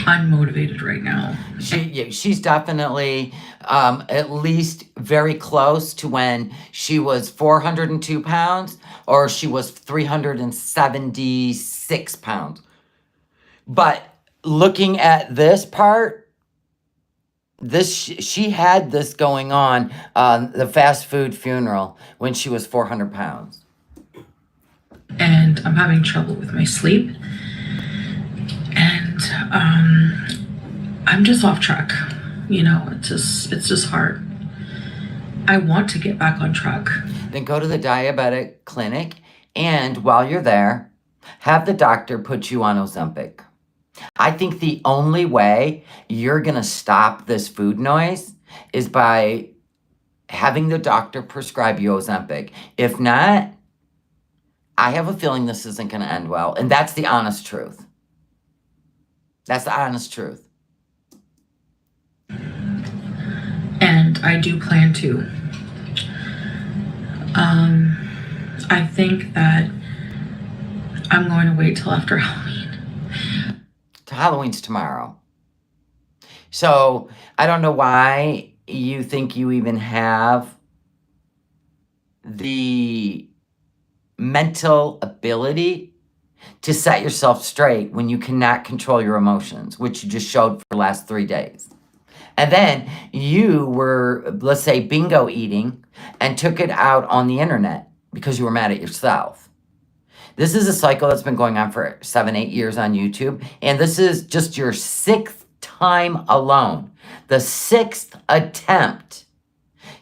unmotivated right now. She's definitely at least very close to when she was 402 pounds or she was 376 pounds. But looking at this part, she had this going on the fast food funeral when she was 400 pounds. And I'm having trouble with my sleep. And I'm just off track. You know, it's just hard. I want to get back on track. Then go to the diabetic clinic, and while you're there, have the doctor put you on Ozempic. I think the only way you're going to stop this food noise is by having the doctor prescribe you Ozempic. If not, I have a feeling this isn't going to end well. And that's the honest truth. That's the honest truth. And I do plan to. I think that I'm going to wait till after Halloween. Halloween's tomorrow. So I don't know why you think you even have the mental ability to set yourself straight when you cannot control your emotions, which you just showed for the last 3 days. And then you were, let's say, bingo eating and took it out on the internet because you were mad at yourself. This is a cycle that's been going on for 7, 8 years on YouTube. And this is just your 6th time alone. The 6th attempt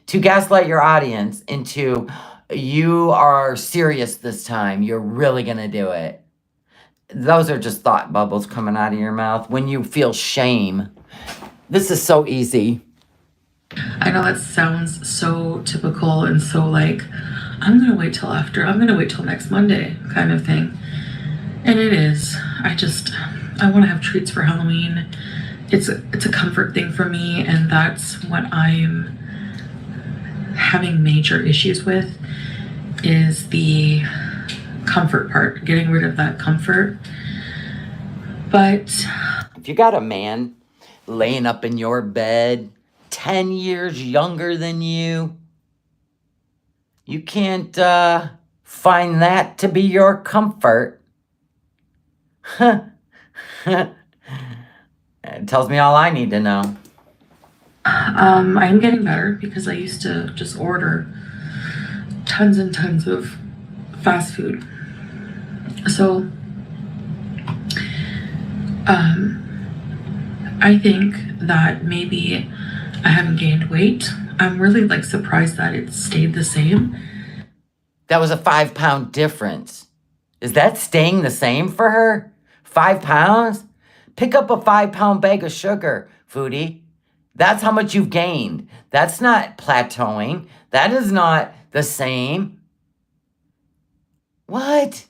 to gaslight your audience into, you are serious this time. You're really going to do it. Those are just thought bubbles coming out of your mouth when you feel shame. This is so easy. I know that sounds so typical and so like, I'm going to wait till after, I'm going to wait till next Monday kind of thing. And it is. I want to have treats for Halloween. It's a comfort thing for me, and that's what I'm having major issues with, is the comfort part, getting rid of that comfort. But if you got a man laying up in your bed 10 years younger than you, you can't find that to be your comfort. It tells me all I need to know. I'm getting better because I used to just order tons and tons of fast food. So I think that maybe I haven't gained weight. I'm really like surprised that it stayed the same. That was a 5-pound difference. Is that staying the same for her? 5 pounds? Pick up a 5-pound bag of sugar, Foodie. That's how much you've gained. That's not plateauing. That is not the same. What?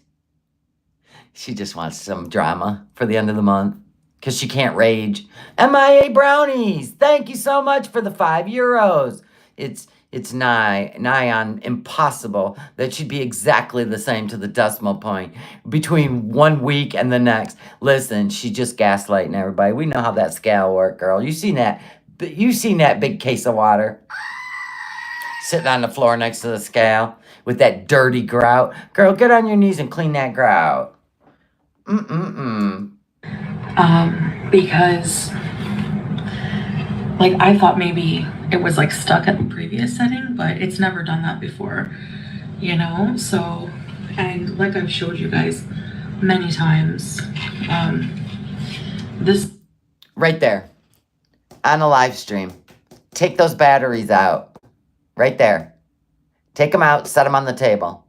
She just wants some drama for the end of the month because she can't rage. MIA Brownies, thank you so much for the €5. It's nigh on impossible that she'd be exactly the same to the decimal point between 1 week and the next. Listen, she's just gaslighting everybody. We know how that scale works, girl. You seen that big case of water sitting on the floor next to the scale with that dirty grout. Girl, get on your knees and clean that grout. Because like I thought maybe it was like stuck at the previous setting, but it's never done that before, you know? So, and like I've showed you guys many times, this right there on a live stream, take those batteries out right there. Take them out, set them on the table.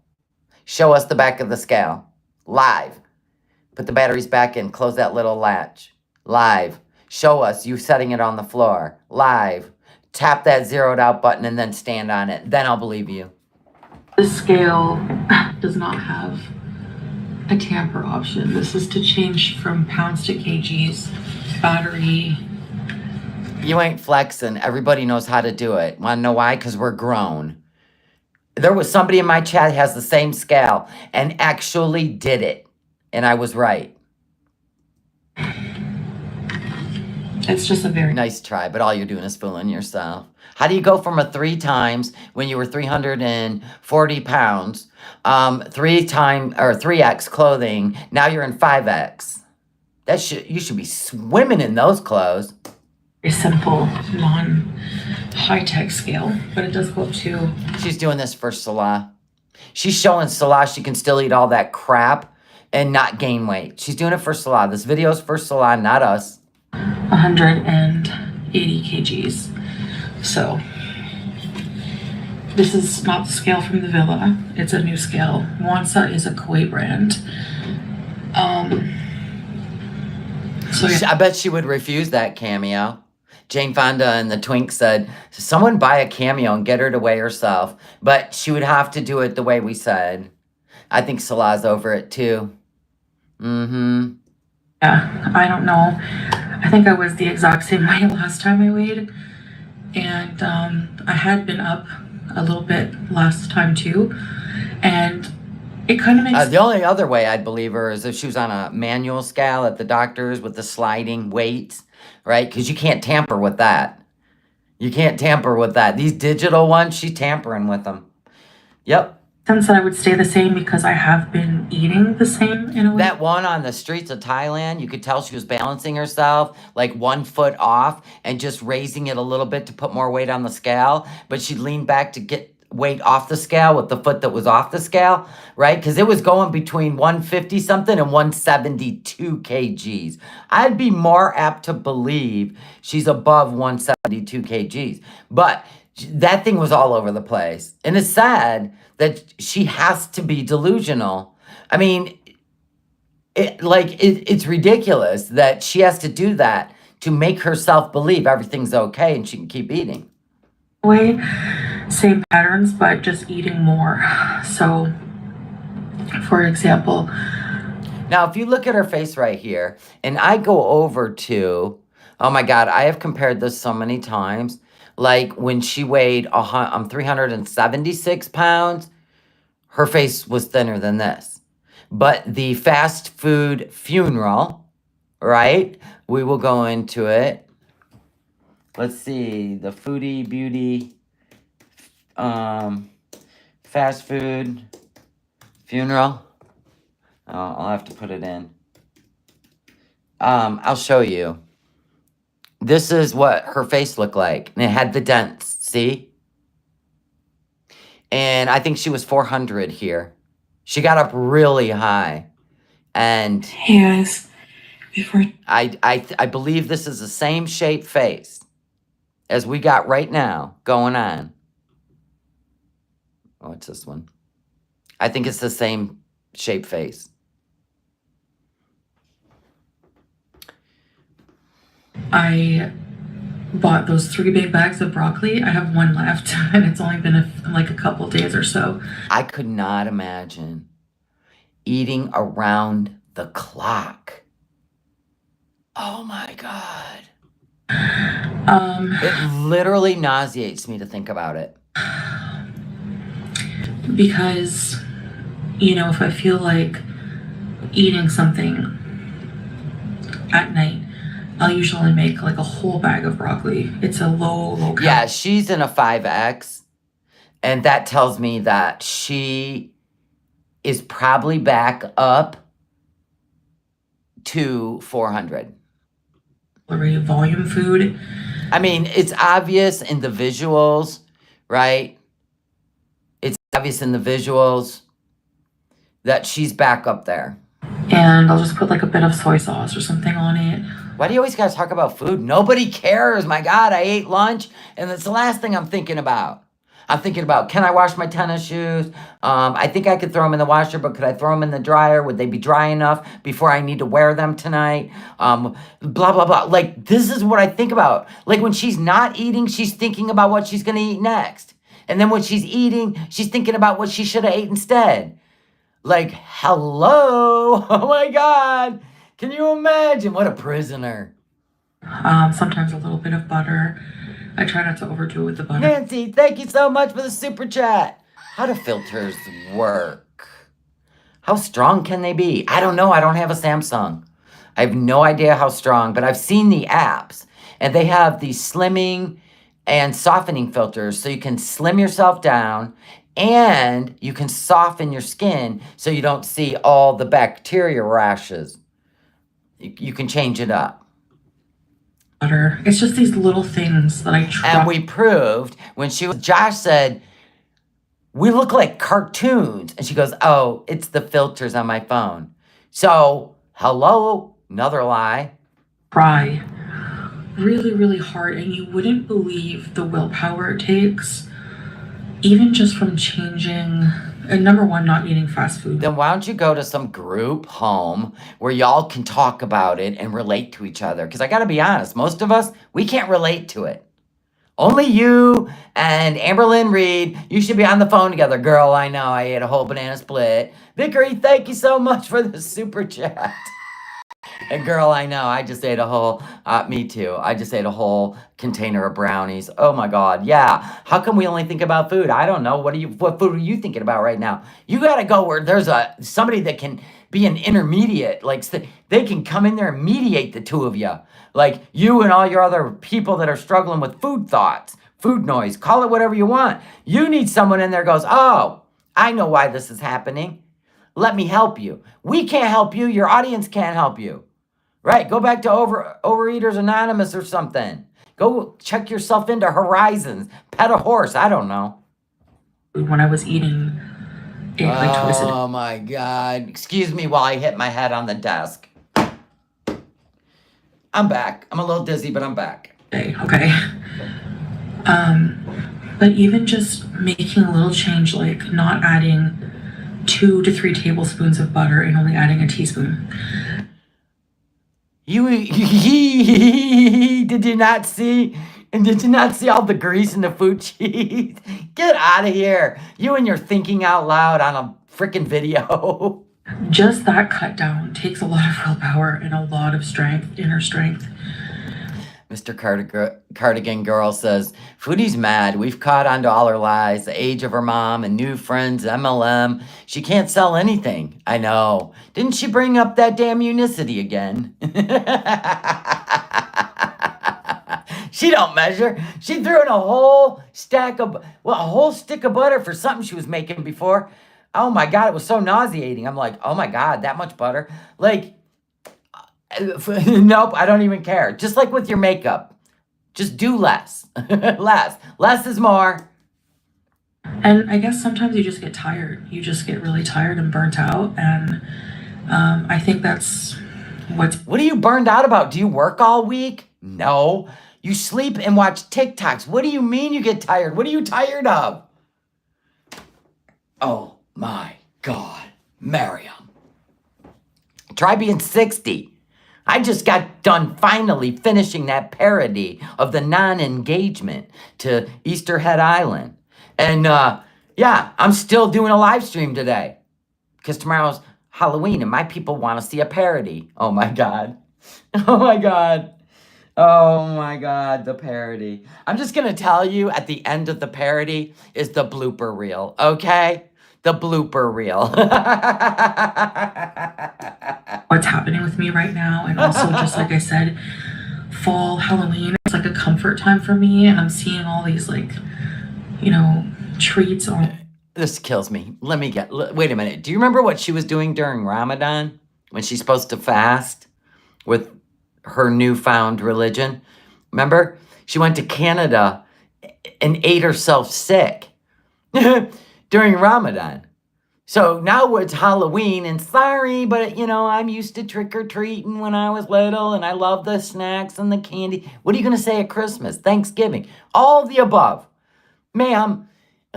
Show us the back of the scale live. Put the batteries back in, close that little latch live. Show us you setting it on the floor live. Tap that zeroed out button and then stand on it. Then I'll believe you. This scale does not have a tamper option. This is to change from pounds to kgs, battery. You ain't flexing. Everybody knows how to do it. Want to know why? Because we're grown. There was somebody in my chat has the same scale and actually did it. And I was right. It's just a very Nice try, but all you're doing is fooling yourself. How do you go from a 3 times when you were 340 pounds, 3x clothing, now you're in 5x? You should be swimming in those clothes. simple, non-high-tech scale, but it does go up to... She's doing this for Salah. She's showing Salah she can still eat all that crap and not gain weight. She's doing it for Salah. This video is for Salah, not us. 180 kgs. So this is not the scale from the villa. It's a new scale. Wansa is a Kuwait brand. So yeah. I bet she would refuse that Cameo. Jane Fonda and the Twink said, someone buy a Cameo and get her to weigh herself. But she would have to do it the way we said. I think Salah's over it too. Mm-hmm. Yeah, I don't know. I think I was the exact same weight last time I weighed. And I had been up a little bit last time too. And it kind of makes... the only other way I'd believe her is if she was on a manual scale at the doctor's with the sliding weights, right? Because you can't tamper with that. You can't tamper with that. These digital ones, she's tampering with them. Yep. Since I would stay the same because I have been eating the same in a way. That one on the streets of Thailand, you could tell she was balancing herself like 1 foot off and just raising it a little bit to put more weight on the scale. But she'd lean back to get weight off the scale with the foot that was off the scale, right? Because it was going between 150 something and 172 kgs. I'd be more apt to believe she's above 172 kgs. But that thing was all over the place. And it's sad that she has to be delusional. I mean, it's ridiculous that she has to do that to make herself believe everything's okay and she can keep eating. Way, same patterns, but just eating more. So, for example... Now, if you look at her face right here, and I go over to... Oh my God, I have compared this so many times. Like when she weighed 376 pounds, her face was thinner than this. But the fast food funeral, right? We will go into it. Let's see, the Foodie Beauty fast food funeral. I'll have to put it in. I'll show you. This is what her face looked like. And it had the dents, see? And I think she was 400 here. She got up really high. And Yes, before... I believe this is the same shape face as we got right now going on. Oh, it's this one. I think it's the same shape face. I bought those 3 big bags of broccoli. I have 1 left, and it's only been like a couple days or so. I could not imagine eating around the clock. Oh my God. It literally nauseates me to think about it. Because, you know, if I feel like eating something at night, I'll usually make like a whole bag of broccoli. It's a low carb. Yeah, she's in a 5X. And that tells me that she is probably back up to 400. Volume food. I mean, it's obvious in the visuals, right? It's obvious in the visuals that she's back up there. And I'll just put like a bit of soy sauce or something on it. Why do you always gotta talk about food? Nobody cares. My God, I ate lunch, and that's the last thing I'm thinking about. I'm thinking about, can I wash my tennis shoes? I think I could throw them in the washer, but could I throw them in the dryer? Would they be dry enough before I need to wear them tonight? Blah, blah, blah. Like, this is what I think about. Like, when she's not eating, she's thinking about what she's gonna eat next. And then when she's eating, she's thinking about what she should have ate instead. Like, hello? Oh my God. Can you imagine? What a prisoner. Sometimes a little bit of butter. I try not to overdo it with the butter. Nancy, thank you so much for the super chat. How do filters work? How strong can they be? I don't know. I don't have a Samsung. I have no idea how strong, but I've seen the apps, and they have these slimming and softening filters, so you can slim yourself down and you can soften your skin so you don't see all the bacteria rashes. You can change it up. It's just these little things that I try. And we proved when Josh said, we look like cartoons. And she goes, oh, it's the filters on my phone. So, hello, another lie. Try really, really hard, and you wouldn't believe the willpower it takes, even just from changing, and number one, not eating fast food. Then why don't you go to some group home where y'all can talk about it and relate to each other? Because I got to be honest, most of us, we can't relate to it. Only you and Amberlynn Reed, you should be on the phone together. Girl, I know, I ate a whole banana split. Vickery, thank you so much for the super chat. And girl, I know, I just ate a whole, me too. I just ate a whole container of brownies. Oh my God, yeah. How come we only think about food? I don't know. What food are you thinking about right now? You gotta go where there's somebody that can be an intermediate. Like, they can come in there and mediate the two of you. Like, you and all your other people that are struggling with food thoughts, food noise, call it whatever you want. You need someone in there goes, oh, I know why this is happening. Let me help you. We can't help you. Your audience can't help you. Right? Go back to Overeaters Anonymous or something. Go check yourself into Horizons. Pet a horse. I don't know. When I was eating it, like twice a day. Oh my God. Excuse me while I hit my head on the desk. I'm back. I'm a little dizzy, but I'm back. Okay. But even just making a little change, like not adding 2 to 3 tablespoons of butter and only adding a teaspoon. Did you not see? And did you not see all the grease in the food cheese? Get out of here. You and your thinking out loud on a freaking video. Just that cut down takes a lot of willpower and a lot of strength, inner strength. Mr. Cardigan Girl says, Foodie's mad. We've caught on to all her lies. The age of her mom and new friends, MLM. She can't sell anything. I know. Didn't she bring up that damn unicity again? She don't measure. She threw in a whole stick of butter for something she was making before. Oh my God, it was so nauseating. I'm like, oh my God, that much butter? Like, nope, I don't even care. Just like with your makeup. Just do less. Less is more. And I guess sometimes you just get tired. You just get really tired and burnt out. And I think that's What are you burned out about? Do you work all week? No. You sleep and watch TikToks. What do you mean you get tired? What are you tired of? Oh my God. Miriam. Try being 60. I just got done finally finishing that parody of the non-engagement to Easterhead Island. And yeah, I'm still doing a live stream today because tomorrow's Halloween and my people want to see a parody. Oh my God. Oh my God. Oh my God, the parody. I'm just going to tell you at the end of the parody is the blooper reel, okay? The blooper reel. what's happening with me right now. And also, just like I said, fall, Halloween, it's like a comfort time for me. And I'm seeing all these, like, treats on. This kills me. Wait a minute. Do you remember what she was doing during Ramadan when she's supposed to fast with her newfound religion? Remember? She went to Canada and ate herself sick during Ramadan. So now it's Halloween, and sorry, but I'm used to trick-or-treating when I was little, and I love the snacks and the candy. What are you going to say at Christmas, Thanksgiving? All of the above. Ma'am,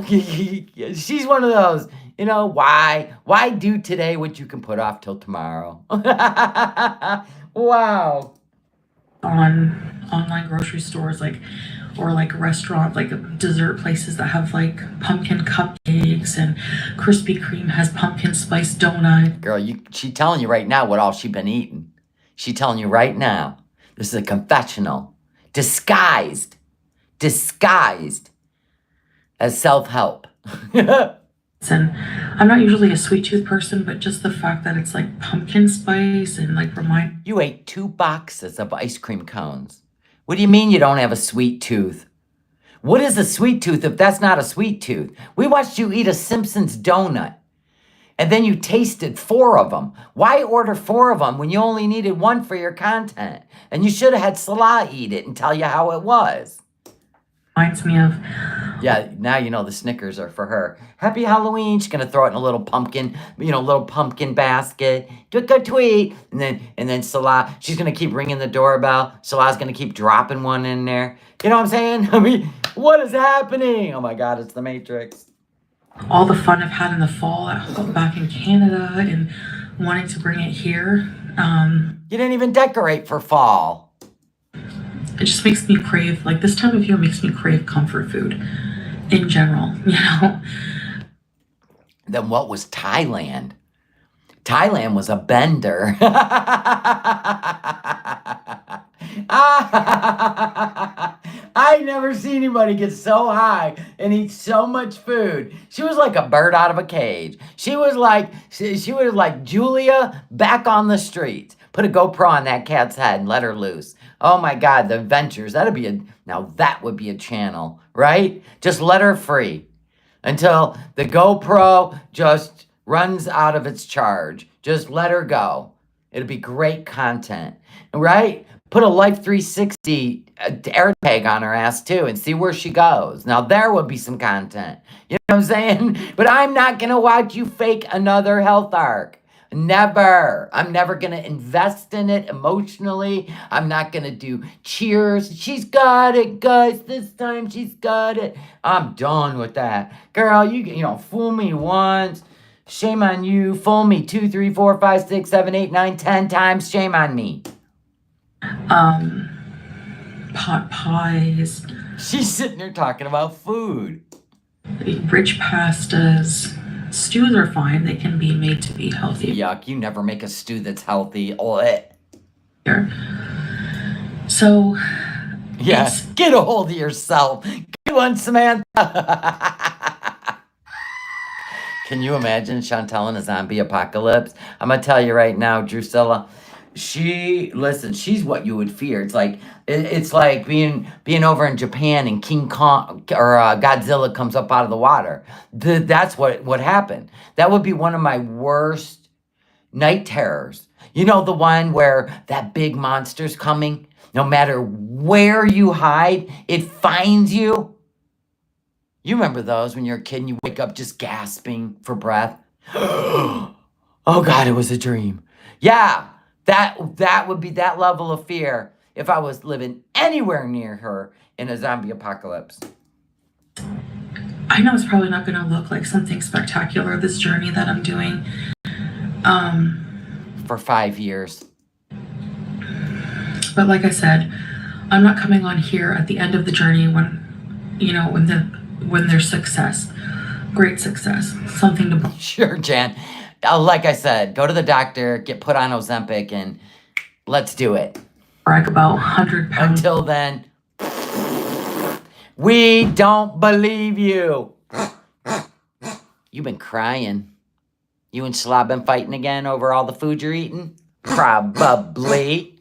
she's one of those, why do today what you can put off till tomorrow? Wow. On online grocery stores, or restaurants, dessert places that have pumpkin cupcakes, and Krispy Kreme has pumpkin spice donut. Girl, she telling you right now what all she been eating. She telling you right now. This is a confessional. Disguised as self-help. And I'm not usually a sweet tooth person, but just the fact that it's like pumpkin spice and like remind. You ate 2 boxes of ice cream cones. What do you mean you don't have a sweet tooth? What is a sweet tooth if that's not a sweet tooth? We watched you eat a Simpsons donut, and then you tasted 4 of them. Why order 4 of them when you only needed 1 for your content? And you should have had Salah eat it and tell you how it was. Reminds me of. Yeah, now you know the Snickers are for her. Happy Halloween. She's gonna throw it in a little pumpkin, little pumpkin basket. Good tweet. And then Salah, she's gonna keep ringing the doorbell. Salah's gonna keep dropping one in there. You know what I'm saying? I mean, what is happening? Oh my God, it's the Matrix. All the fun I've had in the fall back in Canada and wanting to bring it here. You didn't even decorate for fall. It just makes me crave, like this time of year makes me crave comfort food in general, Then what was Thailand? Thailand was a bender. I never seen anybody get so high and eat so much food. She was like a bird out of a cage. She was like Julia back on the streets. Put a GoPro on that cat's head and let her loose. Oh my God, the adventures. Now that would be a channel, right? Just let her free until the GoPro just runs out of its charge. Just let her go. It'll be great content, right? Put a Life 360 air tag on her ass too and see where she goes. Now there would be some content. You know what I'm saying? But I'm not going to watch you fake another health arc. Never. I'm never going to invest in it emotionally. I'm not going to do cheers. She's got it, guys. This time she's got it. I'm done with that. Girl, you fool me once. Shame on you. Fool me 2, 3, 4, 5, 6, 7, 8, 9, 10 times. Shame on me. Pot pies. She's sitting there talking about food. Rich pastas. Stews are fine. They can be made to be healthy. Yuck, you never make a stew that's healthy. Blech. So. Yes, get a hold of yourself. Good one, Samantha. Can you imagine Chantel in a zombie apocalypse? I'm going to tell you right now, Drusilla. She's what you would fear. It's like being over in Japan and King Kong or Godzilla comes up out of the water. That's what happened. That would be one of my worst night terrors. You know, the one where that big monster's coming. No matter where you hide, it finds you. You remember those when you're a kid and you wake up just gasping for breath? Oh God, it was a dream. Yeah. That would be that level of fear if I was living anywhere near her in a zombie apocalypse. I know it's probably not going to look like something spectacular, this journey that I'm doing. For 5 years. But like I said, I'm not coming on here at the end of the journey when there's success. Great success. Something to... Sure, Jan. Like I said, go to the doctor, get put on Ozempic, and let's do it. Brag about 100 pounds. Until then, we don't believe you. You've been crying. You and Shala been fighting again over all the food you're eating? Probably.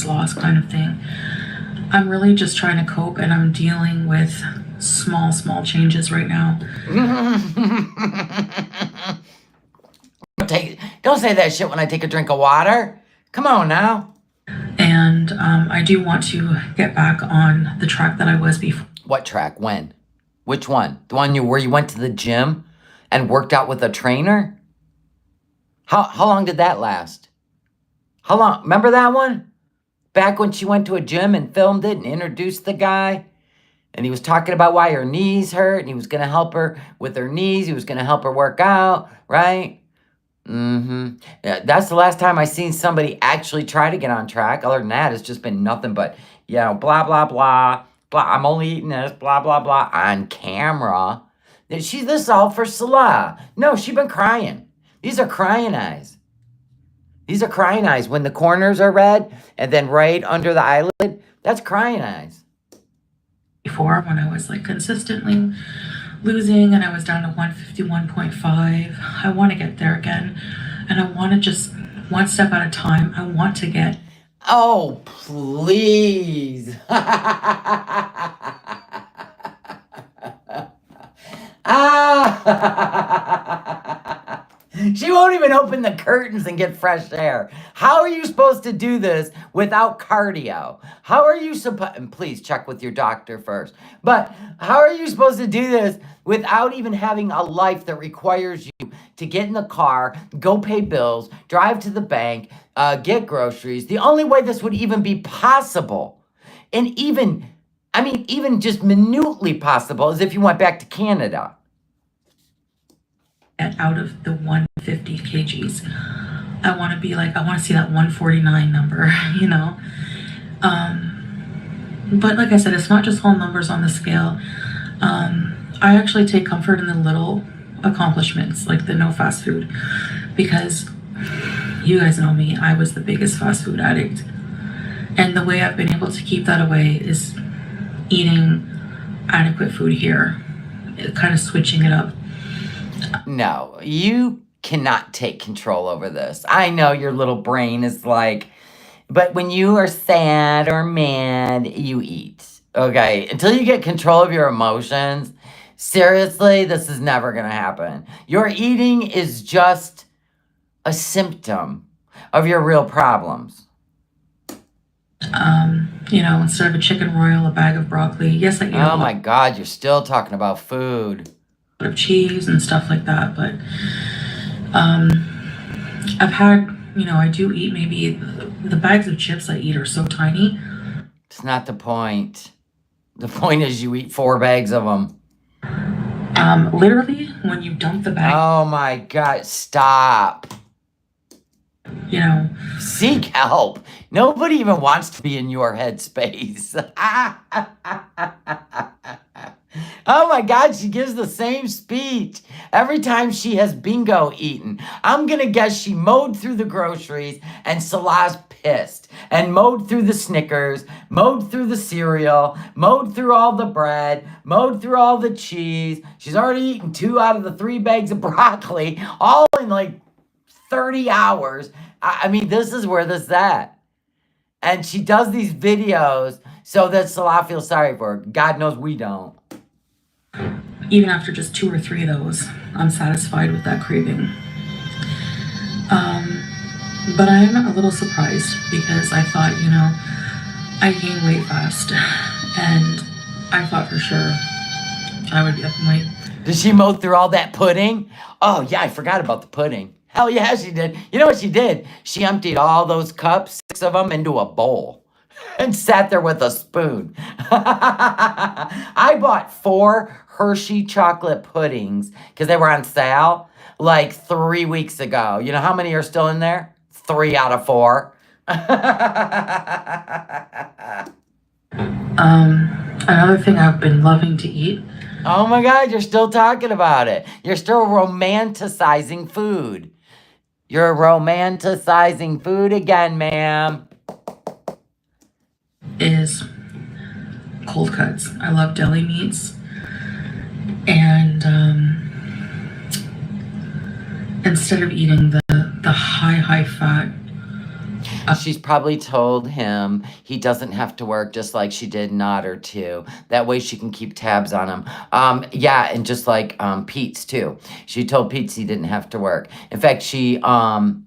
Lost kind of thing. I'm really just trying to cope, and I'm dealing with small changes right now. Don't say that shit when I take a drink of water. Come on now. And I do want to get back on the track that I was before. What track? When? Which one? The one where you went to the gym and worked out with a trainer? How long did that last? How long? Remember that one? Back when she went to a gym and filmed it and introduced the guy? And he was talking about why her knees hurt and he was going to help her with her knees. He was going to help her work out, right? Mm-hmm. Yeah, that's the last time I seen somebody actually try to get on track. Other than that, it's just been nothing but, blah, blah, blah, blah. I'm only eating this, blah, blah, blah, on camera. This is all for Salah. No, she's been crying. These are crying eyes. These are crying eyes. When the corners are red and then right under the eyelid, that's crying eyes. Before, when I was like consistently losing and I was down to 151.5. I want to get there again. And I want to just one step at a time. I want to get. Oh, please. Ah! She won't even open the curtains and get fresh air. How are you supposed to do this without cardio? How are you supposed, and please check with your doctor first, but how are you supposed to do this without even having a life that requires you to get in the car, go pay bills, drive to the bank, get groceries? The only way this would even be possible, and even just minutely possible, is if you went back to Canada. Get out of the 150 kgs. I want to be like, I want to see that 149 number, you know? But like I said, it's not just all numbers on the scale. I actually take comfort in the little accomplishments, like the no fast food, because you guys know me, I was the biggest fast food addict. And the way I've been able to keep that away is eating adequate food here, kind of switching it up. No, you cannot take control over this. I know your little brain is like, but when you are sad or mad, you eat. Okay, until you get control of your emotions, seriously, this is never going to happen. Your eating is just a symptom of your real problems. You know, instead of a chicken royal, a bag of broccoli. Yes, I eat Oh my God, you're still talking about food. Of cheese and stuff like that, but I've had, you know, I do eat maybe the bags of chips I eat are so tiny. It's not the point. The point is you eat 4 bags of them. Literally, when you dump the bag. Oh my God, stop. You know. Seek help. Nobody even wants to be in your headspace. Oh my God, she gives the same speech every time she has bingo eaten. I'm going to guess she mowed through the groceries and Salah's pissed. And mowed through the Snickers, mowed through the cereal, mowed through all the bread, mowed through all the cheese. She's already eaten 2 out of the 3 bags of broccoli, all in like 30 hours. I mean, this is where this is at. And she does these videos so that Salah feels sorry for her. God knows we don't. Even after just 2 or 3 of those, I'm satisfied with that craving. But I'm a little surprised because I thought, you know, I gain weight fast, and I thought for sure I would be up in weight. Did she mow through all that pudding? Oh yeah, I forgot about the pudding. Hell yeah, she did. You know what she did? She emptied all those cups, 6 of them, into a bowl and sat there with a spoon. I bought 4 Hershey chocolate puddings because they were on sale like 3 weeks ago. You know how many are still in there? 3 out of 4. Another thing I've been loving to eat. Oh my God, you're still talking about it. You're still romanticizing food. You're romanticizing food again, ma'am. Is cold cuts. I love deli meats. And instead of eating the high fat. She's probably told him he doesn't have to work, just like she did Nodder too. That way she can keep tabs on him. Yeah, and just like Pete's too. She told Pete's he didn't have to work. In fact, she kind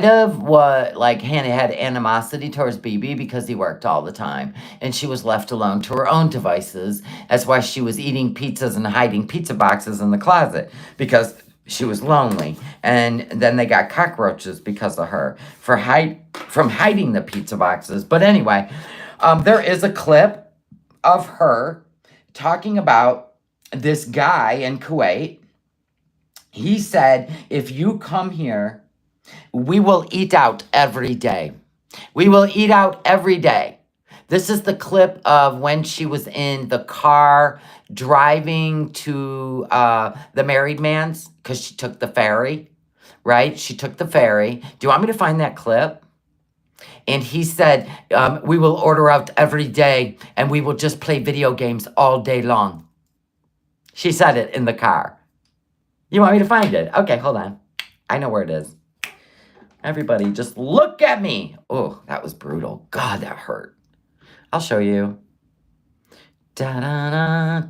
of had animosity towards BB because he worked all the time. And she was left alone to her own devices. That's why she was eating pizzas and hiding pizza boxes in the closet, because she was lonely. And then they got cockroaches because of her from hiding the pizza boxes. But anyway, there is a clip of her talking about this guy in Kuwait. He said, if you come here, we will eat out every day. We will eat out every day. This is the clip of when she was in the car driving to the married man's, because she took the ferry, right? She took the ferry. Do you want me to find that clip? And he said, we will order out every day and we will just play video games all day long. She said it in the car. You want me to find it? Okay, hold on. I know where it is. Everybody, just look at me. Oh, that was brutal. God, that hurt. I'll show you. Da-da-da-da-da-da.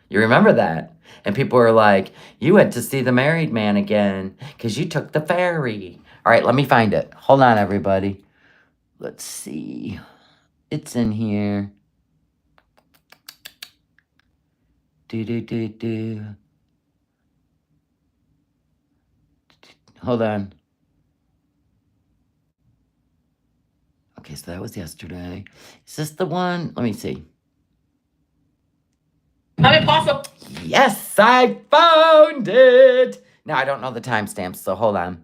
You remember that? And people were like, you went to see the married man again because you took the ferry. All right, let me find it. Hold on, everybody. Let's see. It's in here. Do. Hold on. Okay, so that was yesterday. Is this the one? Let me see. I'm impossible. Yes, I found it. Now, I don't know the timestamps, so hold on.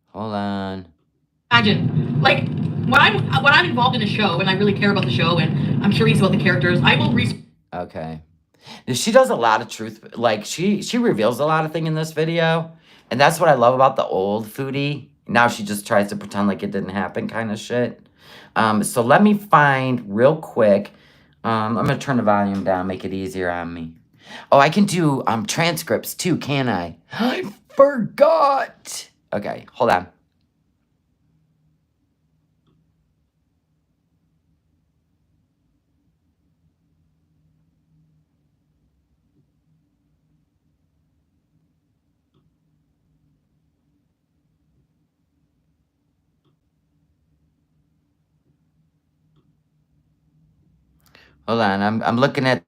Hold on. Imagine, like, when I'm involved in a show and I really care about the show and I'm curious about the characters, I will research. Okay. She does a lot of truth. Like, she reveals a lot of thing in this video. And that's what I love about the old Foodie. Now she just tries to pretend like it didn't happen kind of shit. So let me find real quick. I'm going to turn the volume down, make it easier on me. Oh, I can do transcripts too, can I? I forgot. Okay, hold on. Hold on, I'm looking at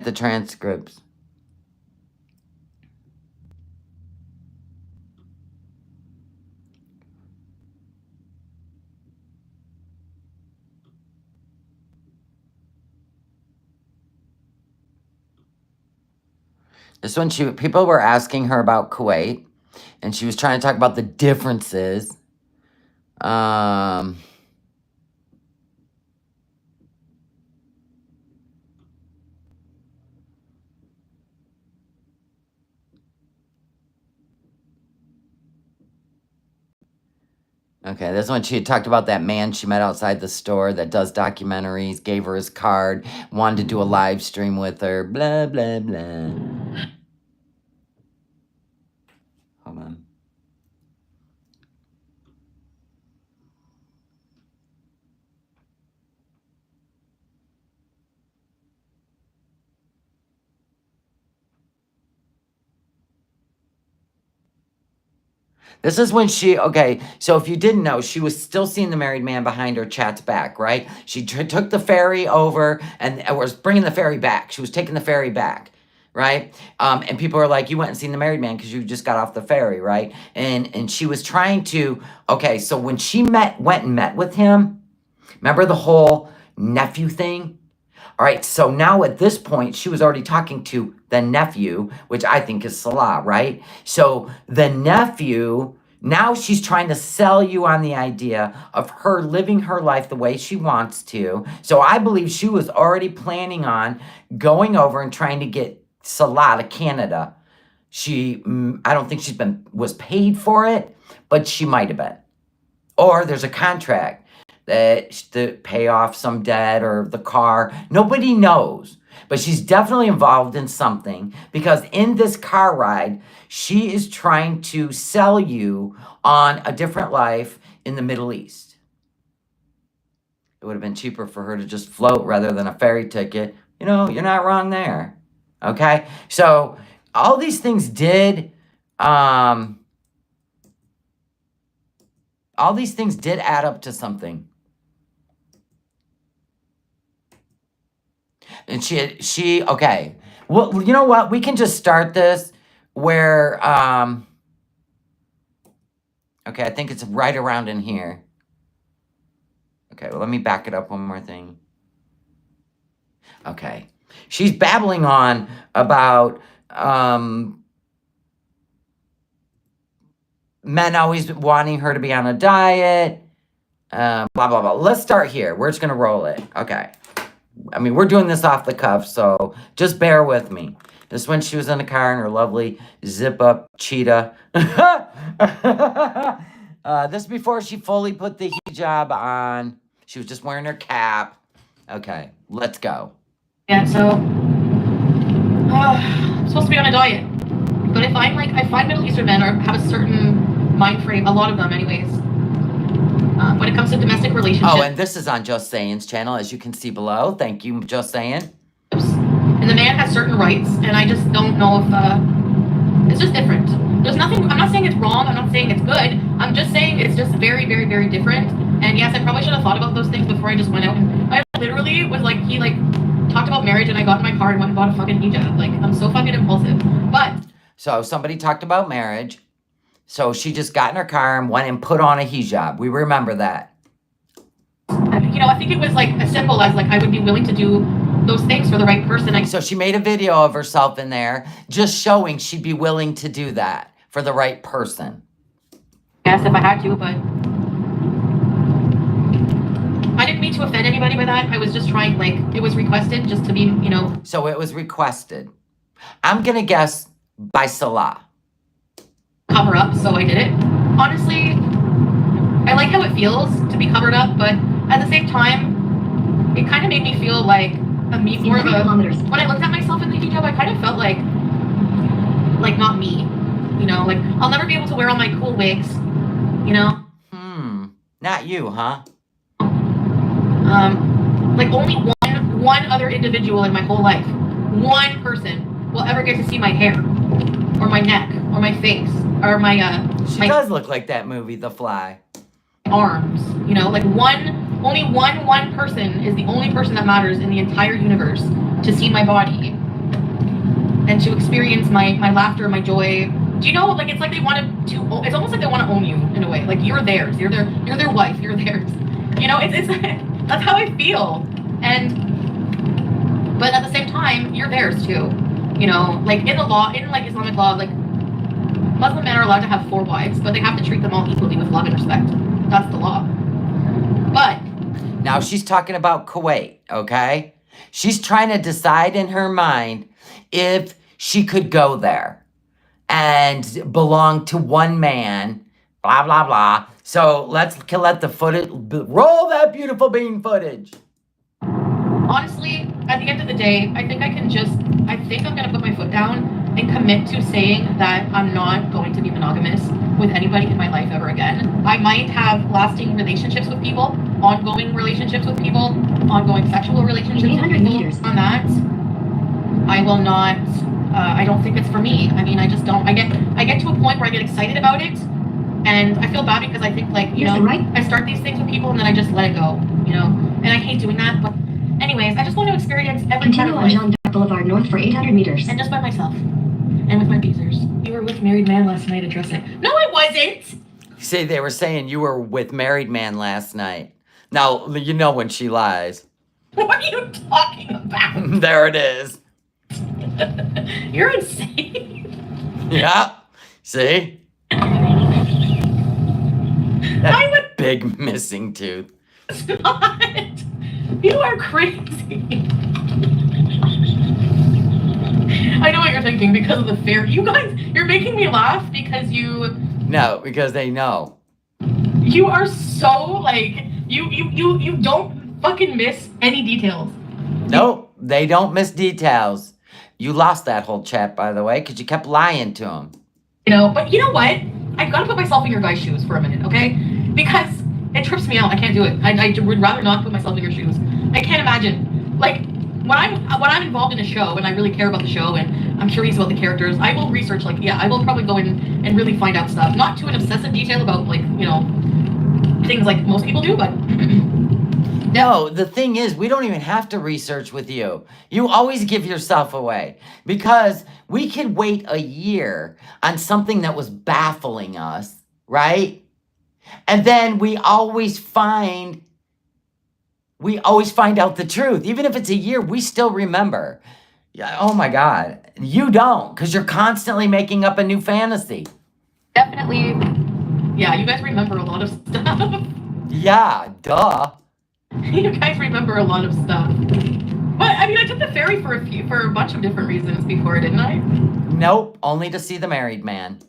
the transcripts. This one, people were asking her about Kuwait, and she was trying to talk about the differences. Okay, this one she had talked about that man she met outside the store that does documentaries, gave her his card, wanted to do a live stream with her, blah, blah, blah. Hold on. This is when okay, so if you didn't know, she was still seeing the married man behind her chat's back, right? She took the ferry over and was bringing the ferry back. She was taking the ferry back, right? And people are like, you went and seen the married man because you just got off the ferry, right? And she was trying to, okay, so when she went and met with him, remember the whole nephew thing? All right, so now at this point, she was already talking to the nephew, which I think is Salah, right? So the nephew, now she's trying to sell you on the idea of her living her life the way she wants to. So I believe she was already planning on going over and trying to get Salah to Canada. I don't think was paid for it, but she might have been. Or there's a contract that to pay off some debt or the car. Nobody knows. But she's definitely involved in something because in this car ride, she is trying to sell you on a different life in the Middle East. It would have been cheaper for her to just float rather than a ferry ticket. You know, you're not wrong there. Okay? So all these things did add up to something. And okay. Well, you know what? We can just start this where, okay, I think it's right around in here. Okay, well, let me back it up one more thing. Okay. She's babbling on about, men always wanting her to be on a diet, blah, blah, blah. Let's start here. We're just going to roll it. Okay. I mean, we're doing this off the cuff, so just bear with me. This when she was in the car in her lovely zip-up cheetah. This before she fully put the hijab on. She was just wearing her cap. Okay, let's go. Yeah, so I'm supposed to be on a diet. But I find Middle Eastern men have a certain mind frame, a lot of them anyways, when it comes to domestic relationships. Oh, and this is on Just Saying's channel, as you can see below. Thank you, Just Saying. And the man has certain rights, and I just don't know if, it's just different. There's nothing, I'm not saying it's wrong, I'm not saying it's good, I'm just saying it's just very, very, very different. And yes, I probably should have thought about those things before I just went out. And I literally was like, he like talked about marriage, and I got in my car and went and bought a fucking hijab. Like, I'm so fucking impulsive. But So somebody talked about marriage. So she just got in her car and went and put on a hijab. We remember that. you know, I think it was like as simple as like I would be willing to do those things for the right person. So she made a video of herself in there just showing she'd be willing to do that for the right person. Yes, if I had to, but I didn't mean to offend anybody by that. I was just trying, like, it was requested just to be, you know. So it was requested. I'm going to guess by Salah. Cover up, so I did it. Honestly, I like how it feels to be covered up, but at the same time, it kind of made me feel like more of a, when I looked at myself in the hijab, I kind of felt like not me, you know, like I'll never be able to wear all my cool wigs, you know. Not you, huh? Like only one other individual in my whole life, one person will ever get to see my hair, or my neck, or my face, or my She does look like that movie, The Fly. Arms, you know, like only one person is the only person that matters in the entire universe to see my body and to experience my laughter, my joy. Do you know, like, it's like they want to, it's almost like they want to own you in a way. Like, you're theirs, you're their wife, you're theirs. You know, it's that's how I feel. But at the same time, you're theirs too. You know, like in the law, in like Islamic law, like Muslim men are allowed to have 4 wives, but they have to treat them all equally with love and respect. That's the law. But now she's talking about Kuwait, okay? She's trying to decide in her mind if she could go there and belong to one man, blah, blah, blah. So let's let the footage, roll that beautiful bean footage. Honestly, at the end of the day, I think I'm going to put my foot down and commit to saying that I'm not going to be monogamous with anybody in my life ever again. I might have lasting relationships with people, ongoing relationships with people, ongoing sexual relationships with people. On that, I will not, I don't think it's for me. I mean, I just don't, I get to a point where I get excited about it, and I feel bad because I think, like, you know, I start these things with people and then I just let it go, you know, and I hate doing that, but anyways, I just want to experience every part of life. Continue on Jean Boulevard North for 800 meters. And just by myself. And with my beezers. You were with married man last night addressing. No, I wasn't! See, they were saying you were with married man last night. Now, you know when she lies. What are you talking about? There it is. You're insane. Yeah. See? I would big missing tooth. not. You are crazy. I know what you're thinking because of the fear. You guys, you're making me laugh because you... No, because they know. You are so, like, you don't fucking miss any details. Nope, they don't miss details. You lost that whole chat, by the way, because you kept lying to him. You know, but you know what? I've got to put myself in your guys' shoes for a minute, okay? Because it trips me out. I can't do it. I would rather not put myself in your shoes. I can't imagine. Like, when I'm involved in a show and I really care about the show and I'm curious about the characters, I will research, like, yeah, I will probably go in and really find out stuff. Not to an obsessive detail about, like, you know, things like most people do, but... No, the thing is, we don't even have to research with you. You always give yourself away. Because we could wait a year on something that was baffling us, right? And then we always find out the truth. Even if it's a year, we still remember. Yeah, oh my God. You don't, because you're constantly making up a new fantasy. Definitely. Yeah, you guys remember a lot of stuff. Yeah, duh. You guys remember a lot of stuff. But, I mean, I took the ferry for a bunch of different reasons before, didn't I? Nope, only to see the married man.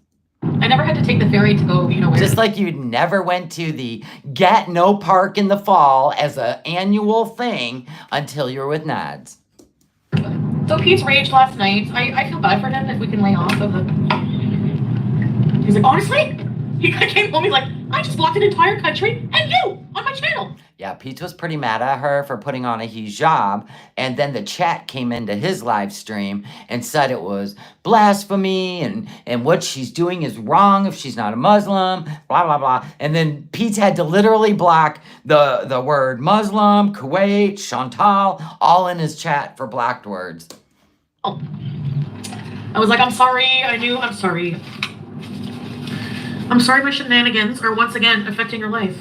I never had to take the ferry to go, you know, where. Just like you never went to the Gatineau Park in the fall as an annual thing until you were with Nads. So Pete's raged last night. I feel bad for him if we can lay off of the. He's like, honestly? He came home, he's like, I just blocked an entire country and you on my channel. Yeah, Pete was pretty mad at her for putting on a hijab, and then the chat came into his live stream and said it was blasphemy, and what she's doing is wrong if she's not a Muslim, blah, blah, blah. And then Pete had to literally block the word Muslim, Kuwait, Chantal, all in his chat for blocked words. Oh. I was like, I'm sorry, I'm sorry. I'm sorry my shenanigans are once again affecting your life.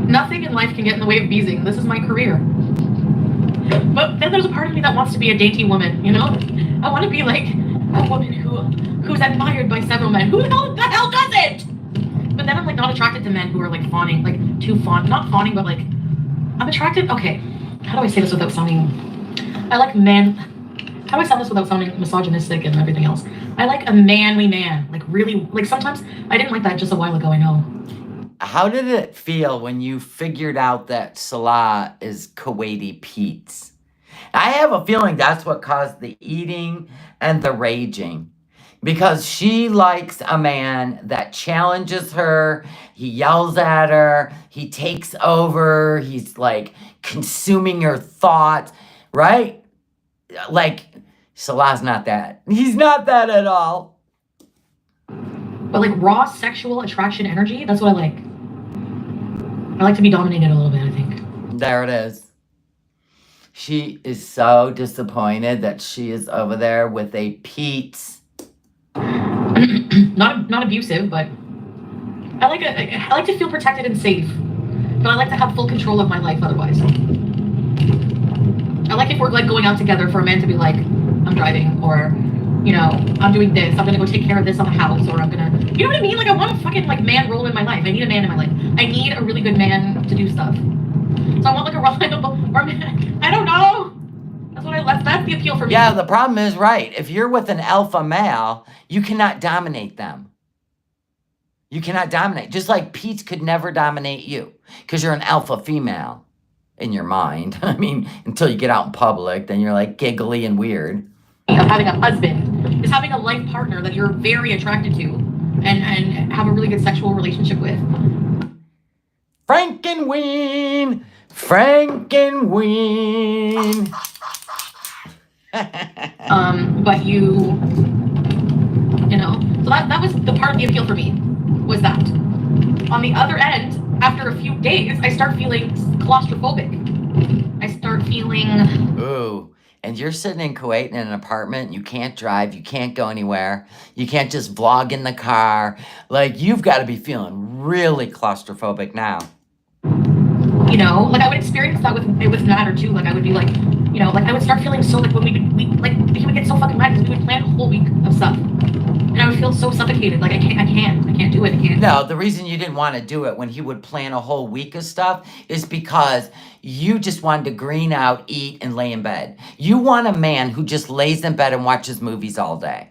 Nothing in life can get in the way of beezing. This is my career. But then there's a part of me that wants to be a dainty woman, you know? I want to be like a woman who's admired by several men. Who the hell doesn't? But then I'm like not attracted to men who are like fawning, like too fawn. Not fawning, but like I'm attracted. Okay, how do I say this without sounding? I like men. How do I sound this without sounding misogynistic and everything else? I like a manly man. Like really, like sometimes I didn't like that just a while ago. I know. How did it feel when you figured out that Salah is Kuwaiti Pete's? I have a feeling that's what caused the eating and the raging. Because she likes a man that challenges her, he yells at her, he takes over, he's like consuming her thoughts, right? Like, Salah's not that. He's not that at all. But like raw sexual attraction energy, that's what I like. I like to be dominated a little bit, I think. There it is. She is so disappointed that she is over there with a Pete's. not abusive, but I like to feel protected and safe. But I like to have full control of my life otherwise. I like if we're like going out together for a man to be like, I'm driving, or you know, I'm doing this, I'm gonna go take care of this on the house, or I'm gonna, you know what I mean? Like I want a fucking like man role in my life. I need a man in my life. I need a really good man to do stuff. So I want like a reliable, or I don't know. That's the appeal for me. Yeah, the problem is, right, if you're with an alpha male, you cannot dominate them. You cannot dominate. Just like Pete could never dominate you, because you're an alpha female in your mind. I mean, until you get out in public, then you're like giggly and weird. Of having a husband is having a life partner that you're very attracted to and have a really good sexual relationship with. Frankenweenie! But you know, so that was the part of the appeal for me, was that. On the other end, after a few days, I start feeling claustrophobic. I start feeling... Ooh. And you're sitting in Kuwait in an apartment, you can't drive, you can't go anywhere, you can't just vlog in the car. Like, you've got to be feeling really claustrophobic now. You know, like I would experience that with Matt or too. Like I would be like, you know, like I would start feeling so like when he would get so fucking mad because we would plan a whole week of stuff. And I would feel so suffocated. Like I can't do it. I can't. No, the reason you didn't want to do it when he would plan a whole week of stuff is because you just wanted to green out, eat, and lay in bed. You want a man who just lays in bed and watches movies all day.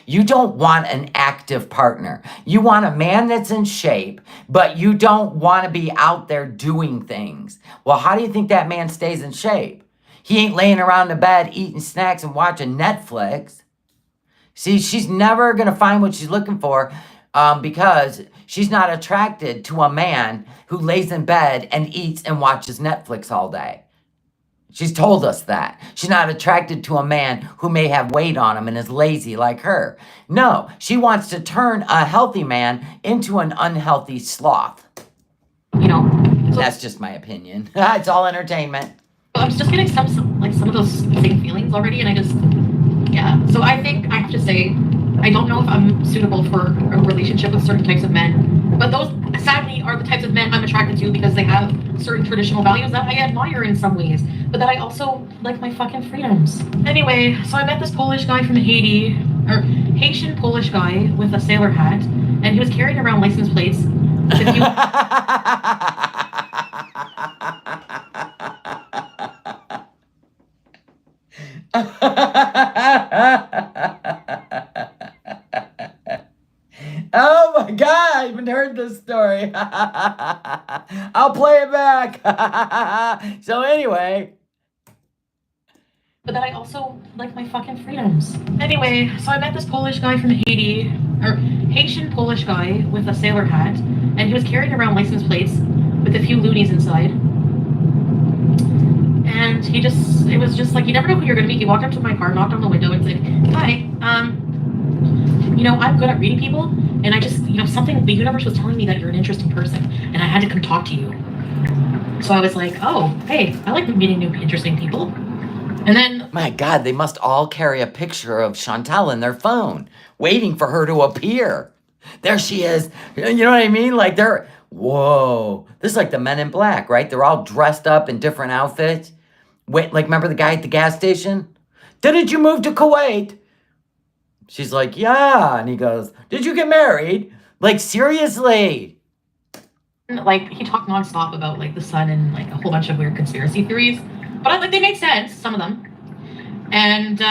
You don't want an active partner. You want a man that's in shape, but you don't want to be out there doing things. Well, how do you think that man stays in shape? He ain't laying around in bed eating snacks and watching Netflix. See, she's never going to find what she's looking for because she's not attracted to a man who lays in bed and eats and watches Netflix all day. She's told us that. She's not attracted to a man who may have weight on him and is lazy like her. No, she wants to turn a healthy man into an unhealthy sloth. You know. So that's just my opinion. It's all entertainment. I'm just getting some of those same feelings already, and I just, yeah. So I think I have to say, I don't know if I'm suitable for a relationship with certain types of men, but those sadly are the types of men I'm attracted to because they have certain traditional values that I admire in some ways, but that I also like my fucking freedoms. Anyway, so I met this Polish guy from Haiti, or Haitian Polish guy with a sailor hat, and he was carrying around license plates. I'll play it back. So anyway. But then I also like my fucking freedoms. Anyway, so I met this Polish guy from Haiti, or Haitian Polish guy with a sailor hat, and he was carrying around license plates with a few loonies inside. And it was just like, you never know who you're gonna meet. He walked up to my car, knocked on the window, and said, "Hi, I'm good at reading people, and I just, something, the universe was telling me that you're an interesting person, and I had to come talk to you." So I was like, "Oh, hey, I like meeting new interesting people." And then, my God, they must all carry a picture of Chantal in their phone, waiting for her to appear. There she is. You know what I mean? Like whoa. This is like the Men in Black, right? They're all dressed up in different outfits. Wait, like, remember the guy at the gas station? "Didn't you move to Kuwait?" She's like, "Yeah." And he goes, "Did you get married?" Like, seriously. like, he talked nonstop about, like, the sun and, like, a whole bunch of weird conspiracy theories. But, like, they make sense, some of them. And, God,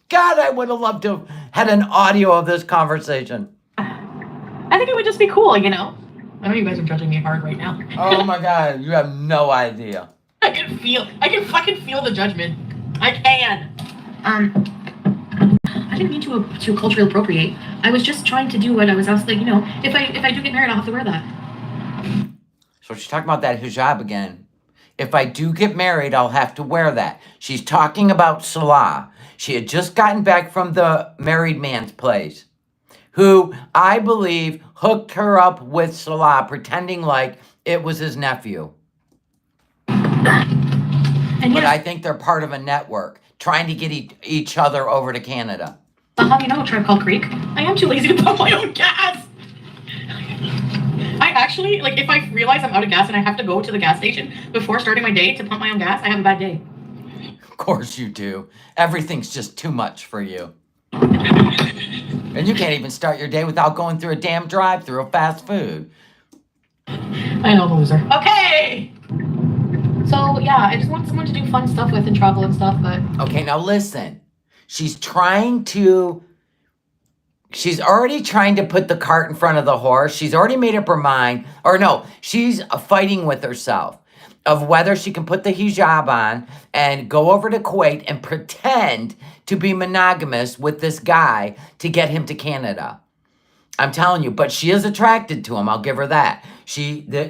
I would have loved to have had an audio of this conversation. I think it would just be cool, I know you guys are judging me hard right now. Oh my God, you have no idea. I can fucking feel the judgment. I can. I didn't mean to culturally appropriate. I was just trying to do what I was like, if I do get married, I'll have to wear that. So she's talking about that hijab again. If I do get married, I'll have to wear that. She's talking about Salah. She had just gotten back from the married man's place, who I believe hooked her up with Salah, pretending like it was his nephew. And but I think they're part of a network, trying to get each other over to Canada. How do you know a Tribe Called Creek? I am too lazy to pump my own gas. I actually, like, if I realize I'm out of gas and I have to go to the gas station before starting my day to pump my own gas, I have a bad day. Of course you do. Everything's just too much for you. And you can't even start your day without going through a damn drive-through of fast food. I know, I'm a loser. Okay! So, yeah, I just want someone to do fun stuff with and travel and stuff, but... Okay, now listen. She's already trying to put the cart in front of the horse. She's already made up her mind. Or no, she's fighting with herself of whether she can put the hijab on and go over to Kuwait and pretend to be monogamous with this guy to get him to Canada. I'm telling you, but she is attracted to him. I'll give her that.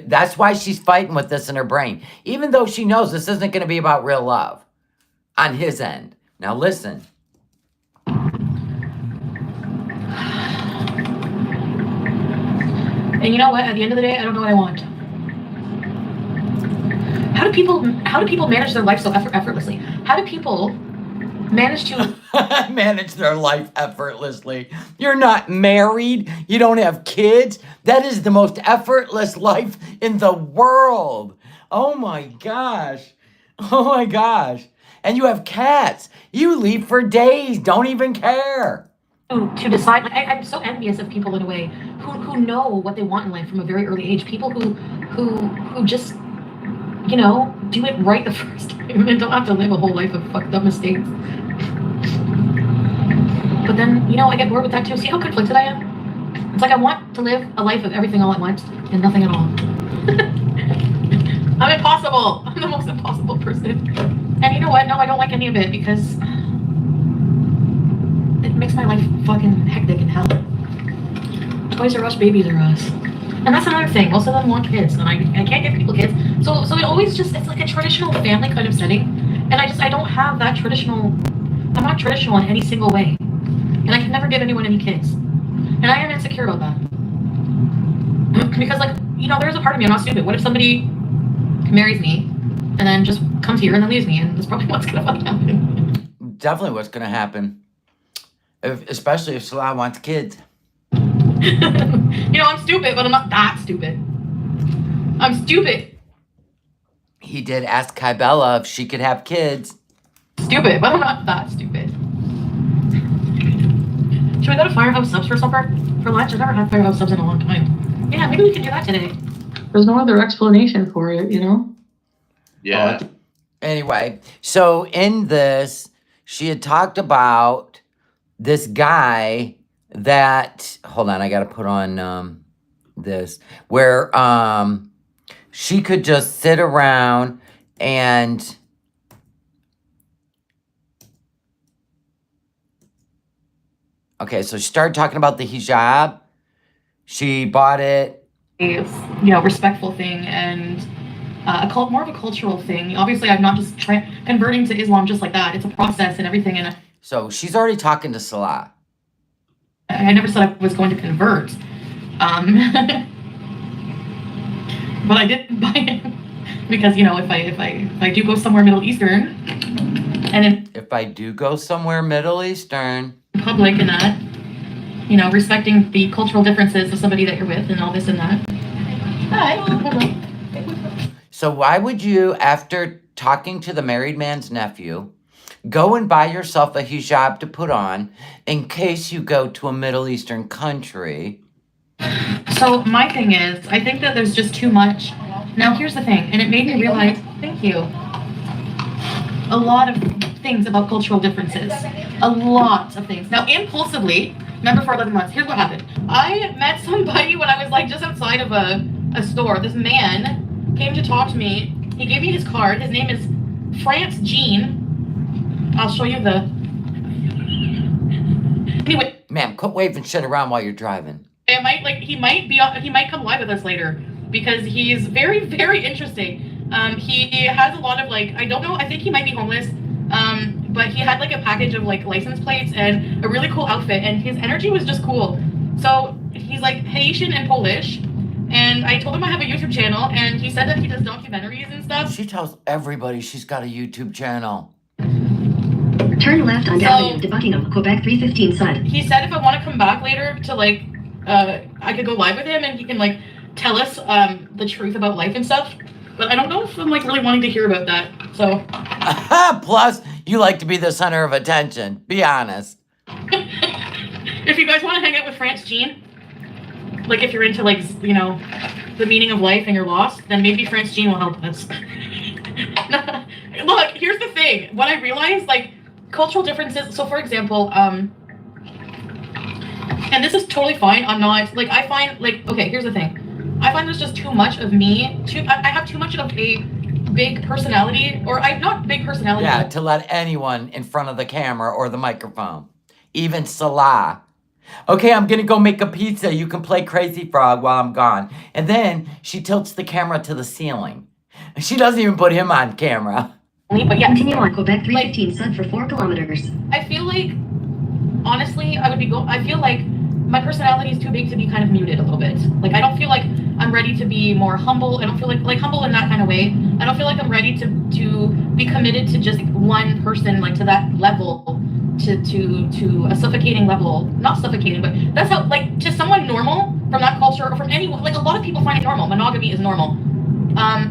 That's why she's fighting with this in her brain, even though she knows this isn't going to be about real love on his end. Now listen. And you know what? At the end of the day, I don't know what I want. How do people manage their life so effortlessly? How do people manage to manage their life effortlessly? You're not married. You don't have kids. That is the most effortless life in the world. Oh my gosh. Oh my gosh. And you have cats. You leave for days. Don't even care. To decide. Like, I'm so envious of people in a way who know what they want in life from a very early age. People who just, do it right the first time and don't have to live a whole life of fucked up mistakes. But then, I get bored with that too. See how conflicted I am? It's like I want to live a life of everything all at once and nothing at all. I'm impossible. I'm the most impossible person. And you know what? No, I don't like any of it because it makes my life fucking hectic and hell. Toys R Us, Babies R Us. And that's another thing. Most of them want kids, and I can't get people kids. So it always just, it's like a traditional family kind of setting. And I don't have that traditional, I'm not traditional in any single way. And I can never give anyone any kids. And I am insecure about that. Because, there's a part of me, I'm not stupid. What if somebody marries me and then just comes here and then leaves me? And that's probably what's going to fucking happen. Definitely what's going to happen. Especially if Salah wants kids. I'm stupid, but I'm not that stupid. I'm stupid. He did ask Kybella if she could have kids. Stupid, but I'm not that stupid. Should we go to Firehouse Subs for supper? For lunch? I've never had Firehouse Subs in a long time. Yeah, maybe we can do that today. There's no other explanation for it, Yeah. Anyway, so in this, she had talked about this guy that, hold on, I got to put on this, where she could just sit around and okay, so she started talking about the hijab. She bought it. Respectful thing and more of a cultural thing. Obviously, I'm not just converting to Islam just like that. It's a process and everything. And So she's already talking to Salah. I never said I was going to convert. But I did buy it because if I do go somewhere Middle Eastern, and if I do go somewhere Middle Eastern, in public and that, respecting the cultural differences of somebody that you're with and all this and that. Hi. Hello. So why would you, after talking to the married man's nephew, go and buy yourself a hijab to put on in case you go to a Middle Eastern country? So my thing is, I think that there's just too much. Now here's the thing, and it made me realize, thank you, a lot of things about cultural differences. A lot of things. Now impulsively, remember for 11 months, here's what happened. I met somebody when I was like just outside of a store. This man came to talk to me. He gave me his card. His name is France Jean. I'll show you the... Anyway. Ma'am, quit waving shit around while you're driving. He might come live with us later because he's very, very interesting. He has a lot of I don't know, I think he might be homeless. But he had a package of license plates and a really cool outfit, and his energy was just cool. So he's Haitian and Polish, and I told him I have a YouTube channel, and he said that he does documentaries and stuff. She tells everybody she's got a YouTube channel. Turn left on Debunking, Quebec 315 side. He said if I want to come back later to I could go live with him and he can tell us the truth about life and stuff. But I don't know if I'm really wanting to hear about that. So plus you like to be the center of attention. Be honest. If you guys want to hang out with France Jean, if you're into the meaning of life and you're lost, then maybe France Jean will help us. Look, here's the thing. What I realized, cultural differences. So for example, and this is totally fine. I'm not I find okay, here's the thing. I find there's just too much of me. I have too much of a big personality, or I'm not big personality. Yeah, to let anyone in front of the camera or the microphone, even Salah. Okay, I'm gonna go make a pizza. You can play Crazy Frog while I'm gone. And then she tilts the camera to the ceiling. She doesn't even put him on camera. But yeah, continue on Quebec 315 sud for 4 kilometers. I feel honestly, I feel my personality is too big to be kind of muted a little bit. I don't feel I'm ready to be more humble. I don't feel like humble in that kind of way. I don't feel I'm ready to be committed to just one person, to that level, to a suffocating level. Not suffocating, but that's how, to someone normal from that culture or from anyone, a lot of people find it normal. Monogamy is normal.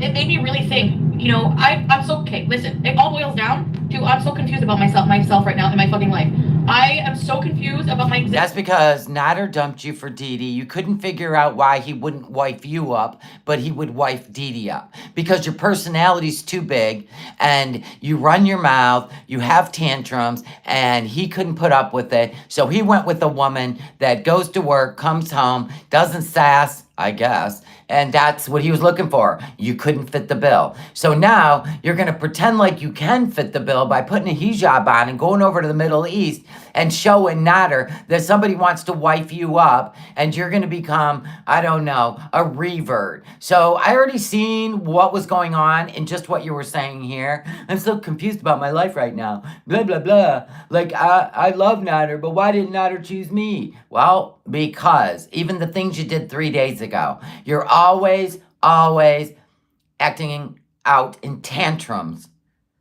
It made me really think, I'm so, okay, listen, it all boils down to, I'm so confused about myself right now in my fucking life. I am so confused about my existence. That's because Nader dumped you for Dee Dee. You couldn't figure out why he wouldn't wife you up, but he would wife Dee Dee up. Because your personality's too big, and you run your mouth, you have tantrums, and he couldn't put up with it. So he went with a woman that goes to work, comes home, doesn't sass, I guess, and that's what he was looking for. You couldn't fit the bill. So now you're going to pretend like you can fit the bill by putting a hijab on and going over to the Middle East and showing Nader that somebody wants to wife you up, and you're going to become, I don't know, a revert. So I already seen what was going on in just what you were saying here. I'm so confused about my life right now. Blah, blah, blah. I love Nader, but why didn't Nader choose me? Well, because even the things you did 3 days ago, you're always acting out in tantrums.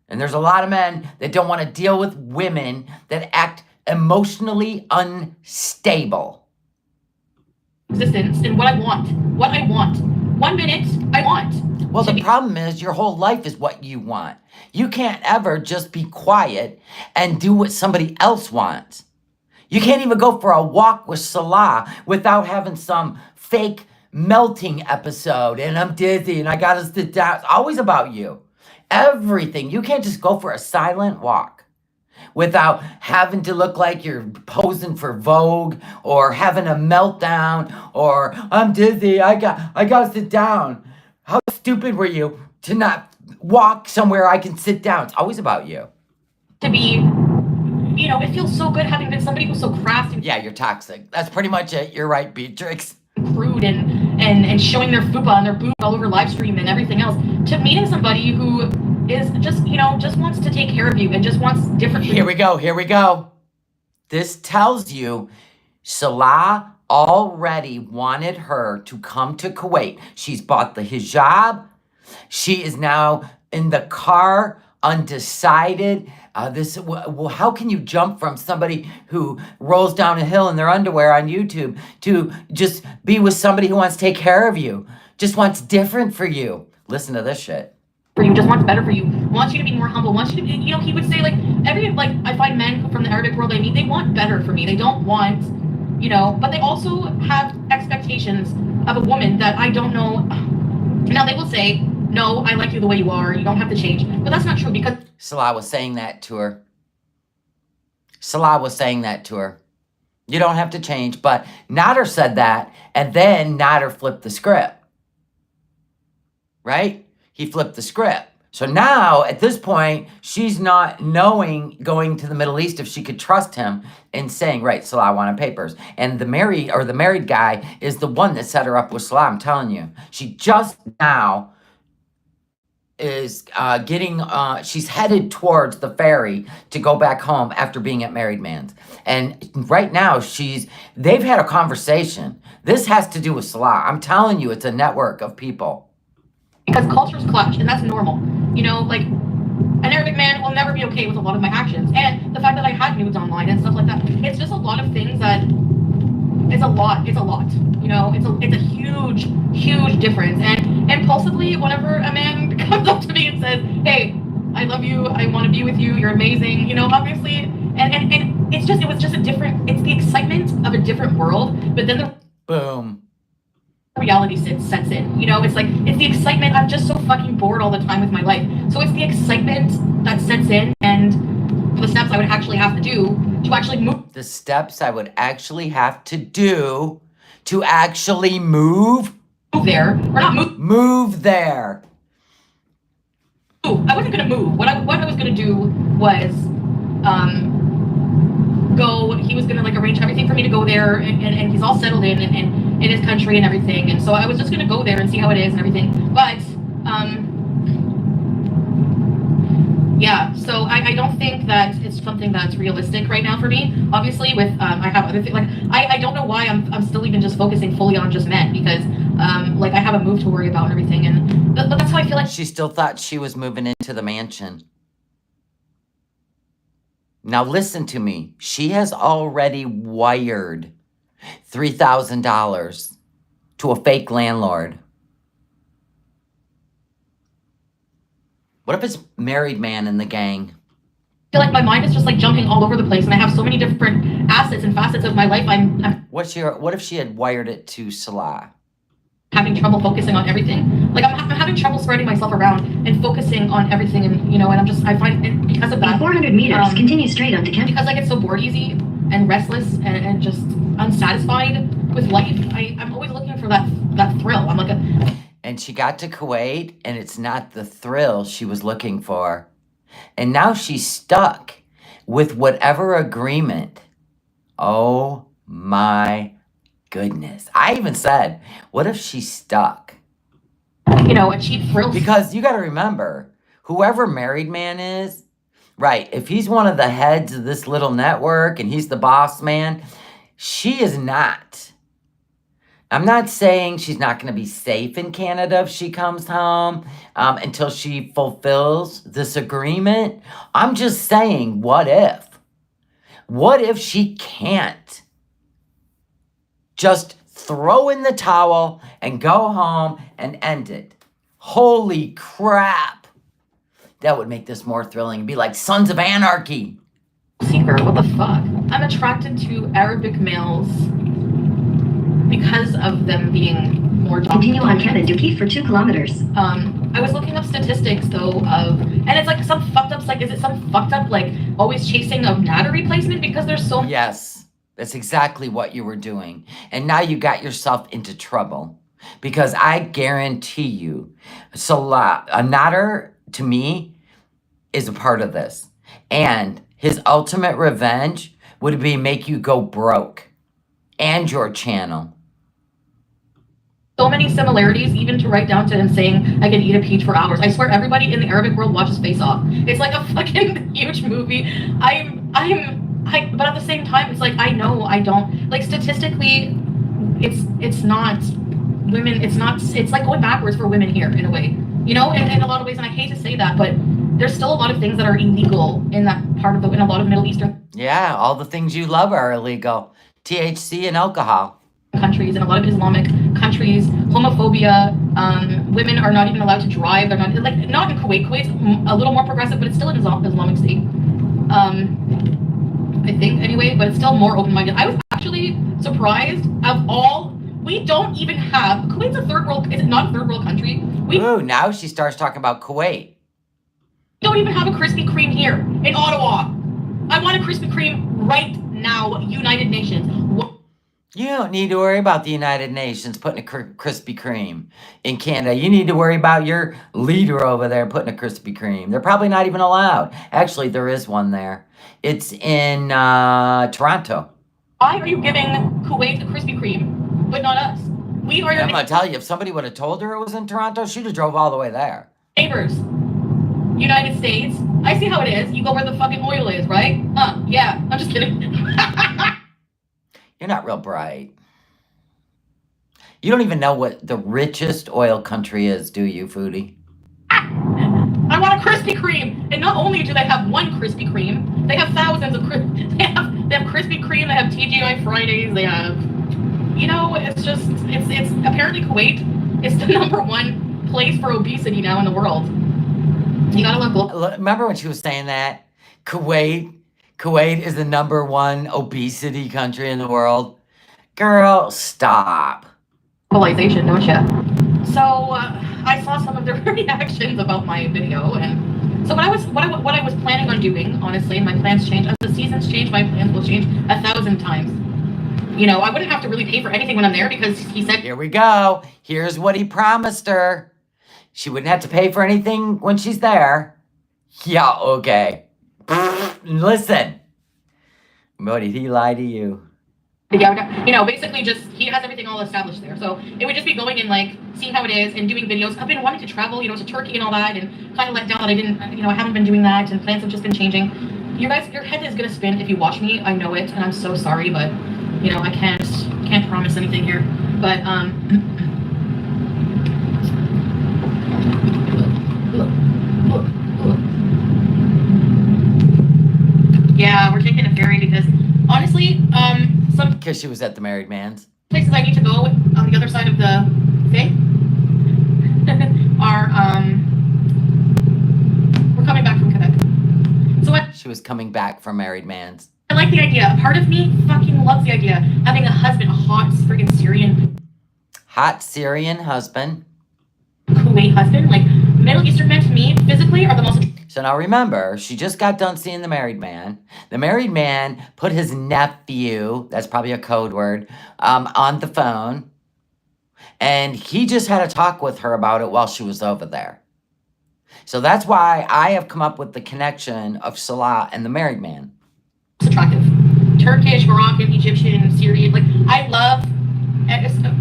And there's a lot of men that don't want to deal with women that act emotionally unstable. Existence and what I want. 1 minute, I want. Well, the problem is your whole life is what you want. You can't ever just be quiet and do what somebody else wants. You can't even go for a walk with Salah without having some fake melting episode and I'm dizzy and I gotta sit down. It's always about you. Everything. You can't just go for a silent walk. without having to look like you're posing for Vogue or having a meltdown or I'm dizzy, I gotta sit down. How stupid were you to not walk somewhere I can sit down? It's always about you. To be, you know, it feels so good having been somebody who's so crass and Yeah, you're toxic. That's pretty much it. You're right, Beatrix. crude and showing their fupa and their boob all over live stream and everything else, to meeting somebody who is just, you know, just wants to take care of you and just wants different. Here we go. This tells you Salah already wanted her to come to Kuwait. She's bought the hijab. She is now in the car, undecided. How can you jump from somebody who rolls down a hill in their underwear on YouTube to just be with somebody who wants to take care of you, just wants different for you? Listen to this shit. For you, just wants better for you, wants you to be more humble, wants you to be, you know, he would say like, I find men from the Arabic world I meet, they want better for me. They don't want, you know, but they also have expectations of a woman that I don't know. Now they will say, no, I like you the way you are. You don't have to change. But that's not true because Salah was saying that to her. You don't have to change. But Nader said that, and then Nader flipped the script. Right? He flipped the script. So now, at this point, she's not knowing going to the Middle East if she could trust him and saying, right, Salah wanted papers. And the married guy is the one that set her up with Salah, I'm telling you. She just now is she's headed towards the ferry to go back home after being at Married Man's. And right now, they've had a conversation. This has to do with Salah. I'm telling you, it's a network of people. Because culture's clutch, and that's normal. You know, like, an Arabic man will never be okay with a lot of my actions. And the fact that I had nudes online and stuff like that, it's just a lot of things that, it's a lot. You know, it's a huge, huge difference. And impulsively, whenever a man comes up to me and says, hey, I love you, I want to be with you, you're amazing, you know, obviously, and it was just a different, it's the excitement of a different world, but then the boom. Reality sets in, you know, it's the excitement. I'm just so fucking bored all the time with my life, so it's the excitement that sets in, and the steps I would actually have to do to actually move. The steps I would actually have to do to actually move there, or not move. Move there. I wasn't gonna move. What I was gonna do was, go. He was gonna like arrange everything for me to go there, and he's all settled in his country and everything, and so I was just gonna go there and see how it is and everything. But yeah, so I don't think that it's something that's realistic right now for me. Obviously, with I have other things, like I don't know why I'm still even just focusing fully on just men, because like I have a move to worry about and everything, and but that's how I feel like. She still thought she was moving into the mansion. Now listen to me. She has already wired $3,000 to a fake landlord. What if it's Married Man in the gang? I feel like my mind is just like jumping all over the place, and I have so many different assets and facets of my life. I'm What if she had wired it to Salah? having trouble focusing on everything. Like I'm having trouble spreading myself around and focusing on everything, and you know, and I find and because of that. In 400 meters, continue straight onto Kent. Because I get so bored easy and restless and just unsatisfied with life, I'm always looking for that thrill. I'm like And she got to Kuwait, and it's not the thrill she was looking for. And now she's stuck with whatever agreement. Oh my goodness. I even said, what if she's stuck? You know, a cheap thrill. Because you got to remember, whoever Married Man is, right, if he's one of the heads of this little network and he's the boss man, she is not. I'm not saying she's not going to be safe in Canada if she comes home until she fulfills this agreement. I'm just saying, what if? What if she can't just throw in the towel and go home and end it? Holy crap. That would make this more thrilling. It'd be like Sons of Anarchy. Seeker, what the fuck? I'm attracted to Arabic males because of them being more Continue on Kevin Duke for 2 kilometers. I was looking up statistics though and it's like some fucked up, like, is it some fucked up, like, always chasing a natter replacement because there's so Yes, that's exactly what you were doing. And now you got yourself into trouble. Because I guarantee you, a natter, to me, is a part of this. And his ultimate revenge would be make you go broke. And your channel. so many similarities, even to write down to him saying I can eat a peach for hours. I swear everybody in the Arabic world watches Face Off. It's like a fucking huge movie. But at the same time, it's like, I know I don't, like, statistically, it's not women, it's like going backwards for women here in a way, you know, in a lot of ways. And I hate to say that, but there's still a lot of things that are illegal in that part of in a lot of Middle Eastern. Yeah, all the things you love are illegal. THC and alcohol. Countries and a lot of Islamic countries, homophobia, women are not even allowed to drive. They're not, like, not in Kuwait. Kuwait's a little more progressive, but it's still an Islamic state. I think anyway, but it's still more open-minded. I was actually surprised of all. We don't even have, Kuwait's a third world, it's not a third world country. Ooh, now she starts talking about Kuwait. Don't even have a Krispy Kreme here in Ottawa. I want a Krispy Kreme right now, United Nations. You don't need to worry about the United Nations putting a Krispy Kreme in Canada. You need to worry about your leader over there putting a Krispy Kreme. They're probably not even allowed. Actually, there is one there. It's in Toronto. Why are you giving Kuwait a Krispy Kreme, but not us? We are your I'm going to tell you, if somebody would have told her it was in Toronto, she'd have drove all the way there. neighbors. United States. I see how it is. You go where the fucking oil is, right? Yeah. I'm just kidding. You're not real bright. You don't even know what the richest oil country is, do you, Foodie? I want a Krispy Kreme. And not only do they have one Krispy Kreme, they have thousands of they have Krispy Kreme, they have TGI Fridays, they have, you know, it's just, it's apparently Kuwait is the #1 place for obesity now in the world. You gotta look. Remember when she was saying that? Kuwait is the #1 obesity country in the world. Girl, stop. Civilization, don't you? So I saw some of their reactions about my video, and so what I was planning on doing, honestly, and my plans change as the seasons change. My plans will change 1,000 times. You know, I wouldn't have to really pay for anything when I'm there because he said. Here we go. Here's what he promised her. She wouldn't have to pay for anything when she's there. Yeah, okay. Listen. What, did he lie to you? Yeah, you know, basically just, he has everything all established there. So it would just be going and, like, seeing how it is and doing videos. I've been wanting to travel, you know, to Turkey and all that, and kind of let down that I didn't, you know, I haven't been doing that, and plans have just been changing. You guys, your head is going to spin if you watch me. I know it, and I'm so sorry, but, you know, I can't promise anything here. But, yeah, we're taking a ferry because, honestly, Because she was at the married man's. places I need to go on the other side of the thing are, we're coming back from Quebec. So She was coming back from married man's. I like the idea. A part of me fucking loves the idea. Having a husband, a hot friggin' Syrian. Hot Syrian husband. Kuwait husband. Like, Middle Eastern men to me, physically, are the most... So now remember, she just got done seeing the married man. The married man put his nephew, that's probably a code word, on the phone. And he just had a talk with her about it while she was over there. So that's why I have come up with the connection of Salah and the married man. attractive. Turkish, Moroccan, Egyptian, Syrian. Like, I love,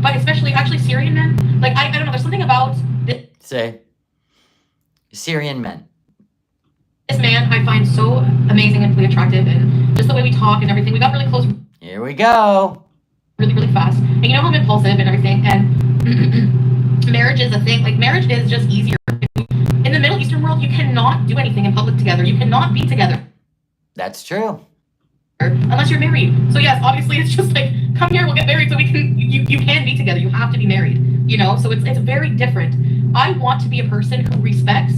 but especially actually Syrian men. Like, I don't know, there's something about Say, Syrian men. this man I find so amazing and really attractive, and just the way we talk and everything. We got really close Here we go. really, really fast. And you know how I'm impulsive and everything, and marriage is a thing. Like, marriage is just easier. In the Middle Eastern world, you cannot do anything in public together. You cannot be together. That's true. Unless you're married. So yes, obviously it's just like, come here, we'll get married so we can, you can be together. You have to be married, you know? So it's very different. I want to be a person who respects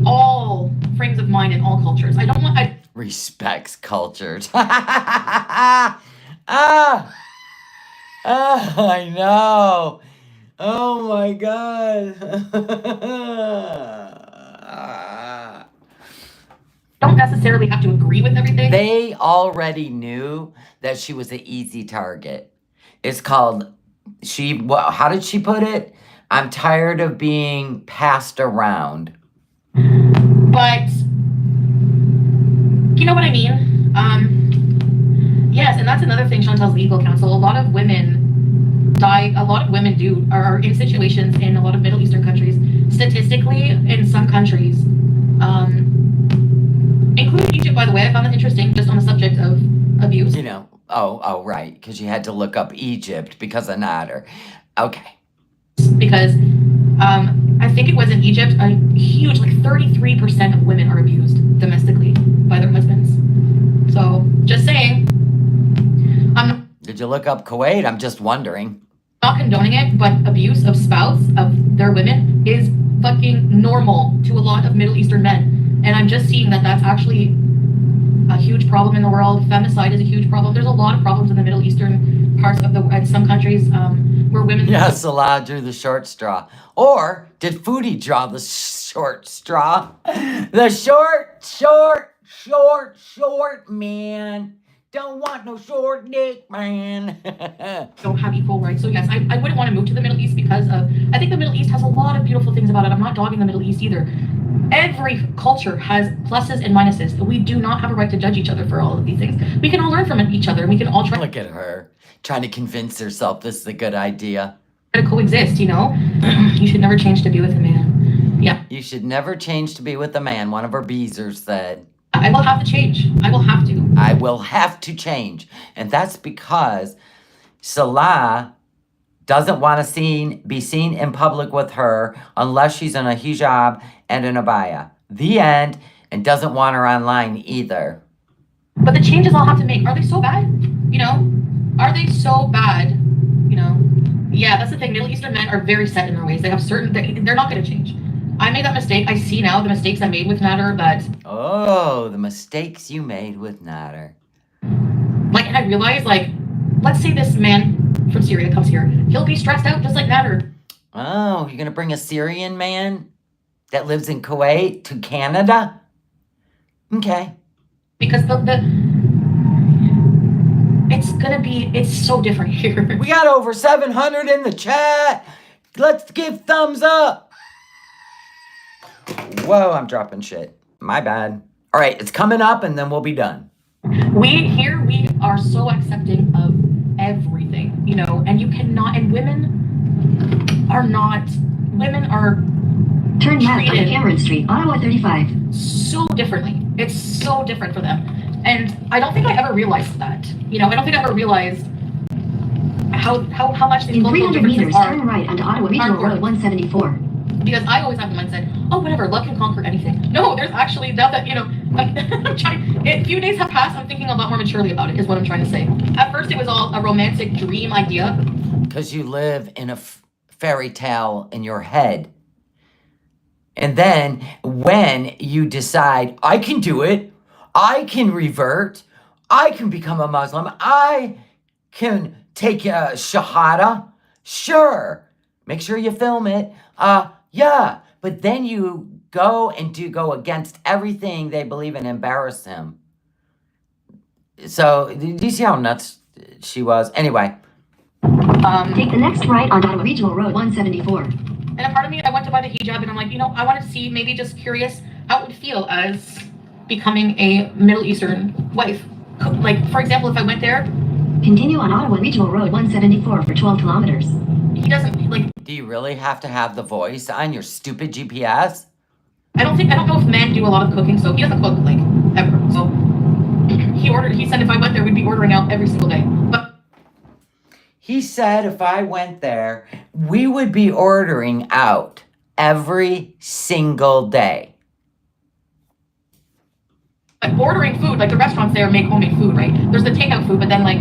all frames of mind and all cultures. I don't want, Respects cultures. Ah, I know. Oh my God. saying? They already knew that she was an easy target. It's called, how did she put it? I'm tired of being passed around. But you know what I mean? Yes, and that's another thing Chantal's legal counsel. A lot of women die, a lot of women are in situations in a lot of Middle Eastern countries. Statistically, in some countries, including Egypt, by the way, I found that interesting just on the subject of abuse. You know, oh, right, because you had to look up Egypt because of Nader. Okay. Because I think it was in Egypt, a huge, like 33% of women are abused domestically by their husbands. So, just saying. Did you look up Kuwait? I'm just wondering. Not condoning it, but abuse of spouse, of their women, is fucking normal to a lot of Middle Eastern men. And I'm just seeing that that's actually a huge problem in the world. Femicide is a huge problem. There's a lot of problems in the Middle Eastern parts of some countries where women... Yeah, Salah drew the short straw. Or did Foodie draw the short straw? The short man. Don't want no short dick, man. Don't have equal rights. So yes, I wouldn't want to move to the Middle East because of... I think the Middle East has a lot of beautiful things about it. I'm not dogging the Middle East either. Every culture has pluses and minuses. We do not have a right to judge each other for all of these things. We can all learn from each other. We can all try... Look at her, trying to convince herself this is a good idea. To coexist, you know? You should never change to be with a man. Yeah. You should never change to be with a man, one of her beezers said. I will have to change. I will have to. I will have to change. And that's because Salah doesn't want to be seen in public with her unless she's in a hijab and an abaya. The end. And doesn't want her online either. But the changes I'll have to make, are they so bad? You know? Are they so bad? You know? Yeah, that's the thing. Middle Eastern men are very set in their ways. They have certain... They're not going to change. I made that mistake. I see now the mistakes I made with Nader, but... Oh, the mistakes you made with Nader. Like, and I realized, like, let's say this man from Syria comes here. He'll be stressed out just like Nader. Oh, you're going to bring a Syrian man that lives in Kuwait to Canada? Okay. Because it's so different here. We got over 700 in the chat. Let's give thumbs up. Whoa, I'm dropping shit. My bad. All right, it's coming up and then we'll be done. We are so accepting of everything, you know, and you cannot, and women are Turn left on Cameron Street, Ottawa 35. So differently. It's so different for them. And I don't think I ever realized that. You know, I don't think I ever realized how much these In cultural 300 meters, differences are. turn right onto Ottawa Regional Road 174. Because I always have the mindset, oh, whatever, luck can conquer anything. No, there's actually, now that, you know, a few days have passed, I'm thinking a lot more maturely about it, is what I'm trying to say. At first, it was all a romantic dream idea. Because you live in a fairy tale in your head. And then when you decide, I can do it, I can revert, I can become a Muslim, I can take a shahada, sure. Make sure you film it. Yeah, but then you go against everything they believe and embarrass him. So, do you see how nuts she was? Anyway. Take the next right on Ottawa Regional Road 174. And a part of me, I went to buy the hijab and I'm like, you know, I want to see, maybe just curious how it would feel as becoming a Middle Eastern wife. Like, for example, if I went there. Continue on Ottawa Regional Road 174 for 12 kilometers. He doesn't, like... Do you really have to have the voice on your stupid GPS? I don't know if men do a lot of cooking, so he doesn't cook, like, ever. So, he said if I went there, we'd be ordering out every single day. But he said if I went there, we would be ordering out every single day. Like, ordering food, like, the restaurants there make homemade food, right? There's the takeout food, but then, like,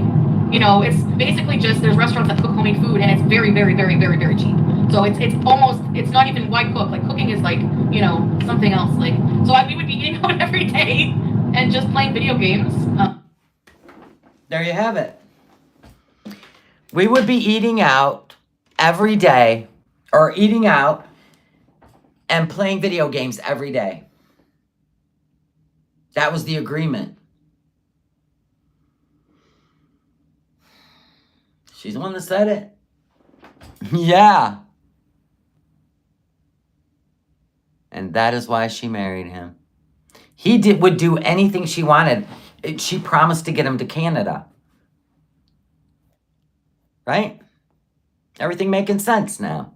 you know, it's basically just, there's restaurants that cook homemade food, and it's very, very, very, very, very cheap. So it's not even why cook. Like, cooking is like, you know, something else. Like, so we would be eating out every day and just playing video games. There you have it. We would be eating out every day, or eating out and playing video games every day. That was the agreement. She's the one that said it. Yeah. And that is why she married him. He would do anything she wanted. She promised to get him to Canada. Right? Everything making sense now.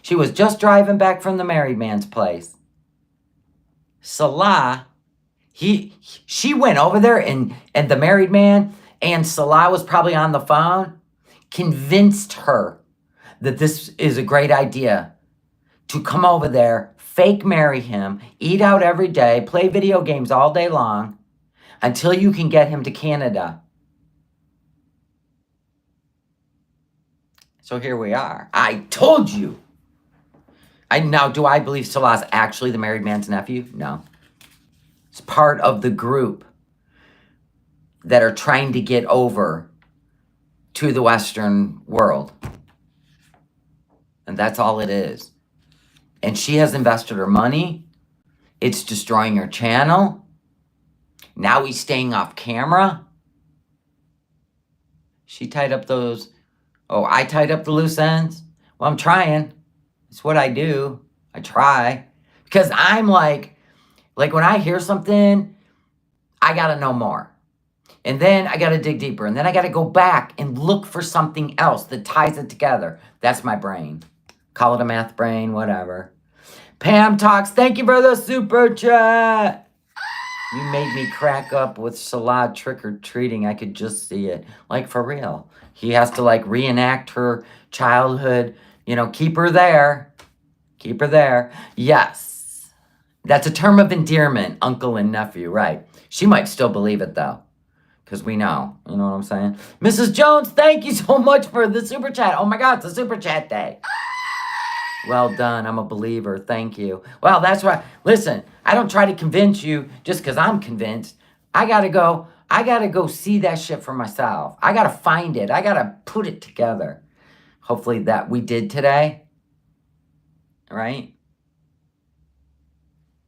She was just driving back from the married man's place. Salah, she went over there and the married man and Salah was probably on the phone, convinced her that this is a great idea to come over there, fake marry him, eat out every day, play video games all day long until you can get him to Canada. So here we are. I told you. Now, do I believe Salah's actually the married man's nephew? No. It's part of the group that are trying to get over to the Western world. And that's all it is. And she has invested her money. It's destroying her channel. Now he's staying off camera. She tied up those... Oh, I tied up the loose ends? Well, I'm trying. It's what I do. I try. Because I'm like when I hear something, I got to know more. And then I got to dig deeper. And then I got to go back and look for something else that ties it together. That's my brain. Call it a math brain, whatever. Pam Talks, thank you for the super chat. You made me crack up with Salah trick-or-treating. I could just see it. Like, for real. He has to, like, reenact her childhood. You know, keep her there. Keep her there. Yes. That's a term of endearment, uncle and nephew, right. She might still believe it, though. Because we know. You know what I'm saying? Mrs. Jones, thank you so much for the super chat. Oh, my God, it's a super chat day. Well done. I'm a believer. Thank you. Well, that's right. Listen, I don't try to convince you just because I'm convinced. I got to go see that shit for myself. I got to find it. I got to put it together. Hopefully that we did today. All right?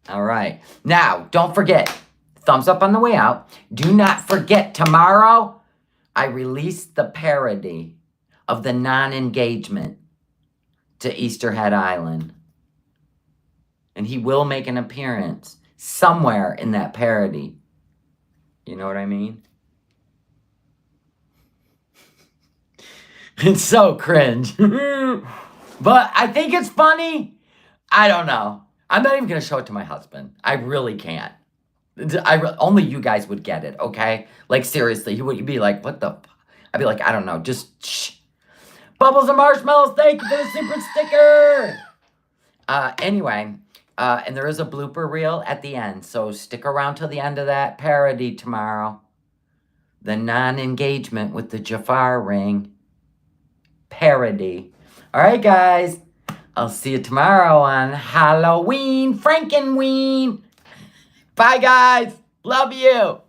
All right. Now, don't forget, thumbs up on the way out. Do not forget, tomorrow, I release the parody of the non-engagement to Easterhead Island. And he will make an appearance somewhere in that parody. You know what I mean? It's so cringe. But I think it's funny. I don't know. I'm not even going to show it to my husband. I really can't. Only you guys would get it, okay? Like, seriously, you'd be like, what the... I'd be like, I don't know, just shh. Bubbles and Marshmallows, thank you for the super sticker. Anyway, and there is a blooper reel at the end, so stick around till the end of that parody tomorrow. The non-engagement with the Jafar ring parody. All right, guys. I'll see you tomorrow on Halloween Frankenween. Bye, guys. Love you.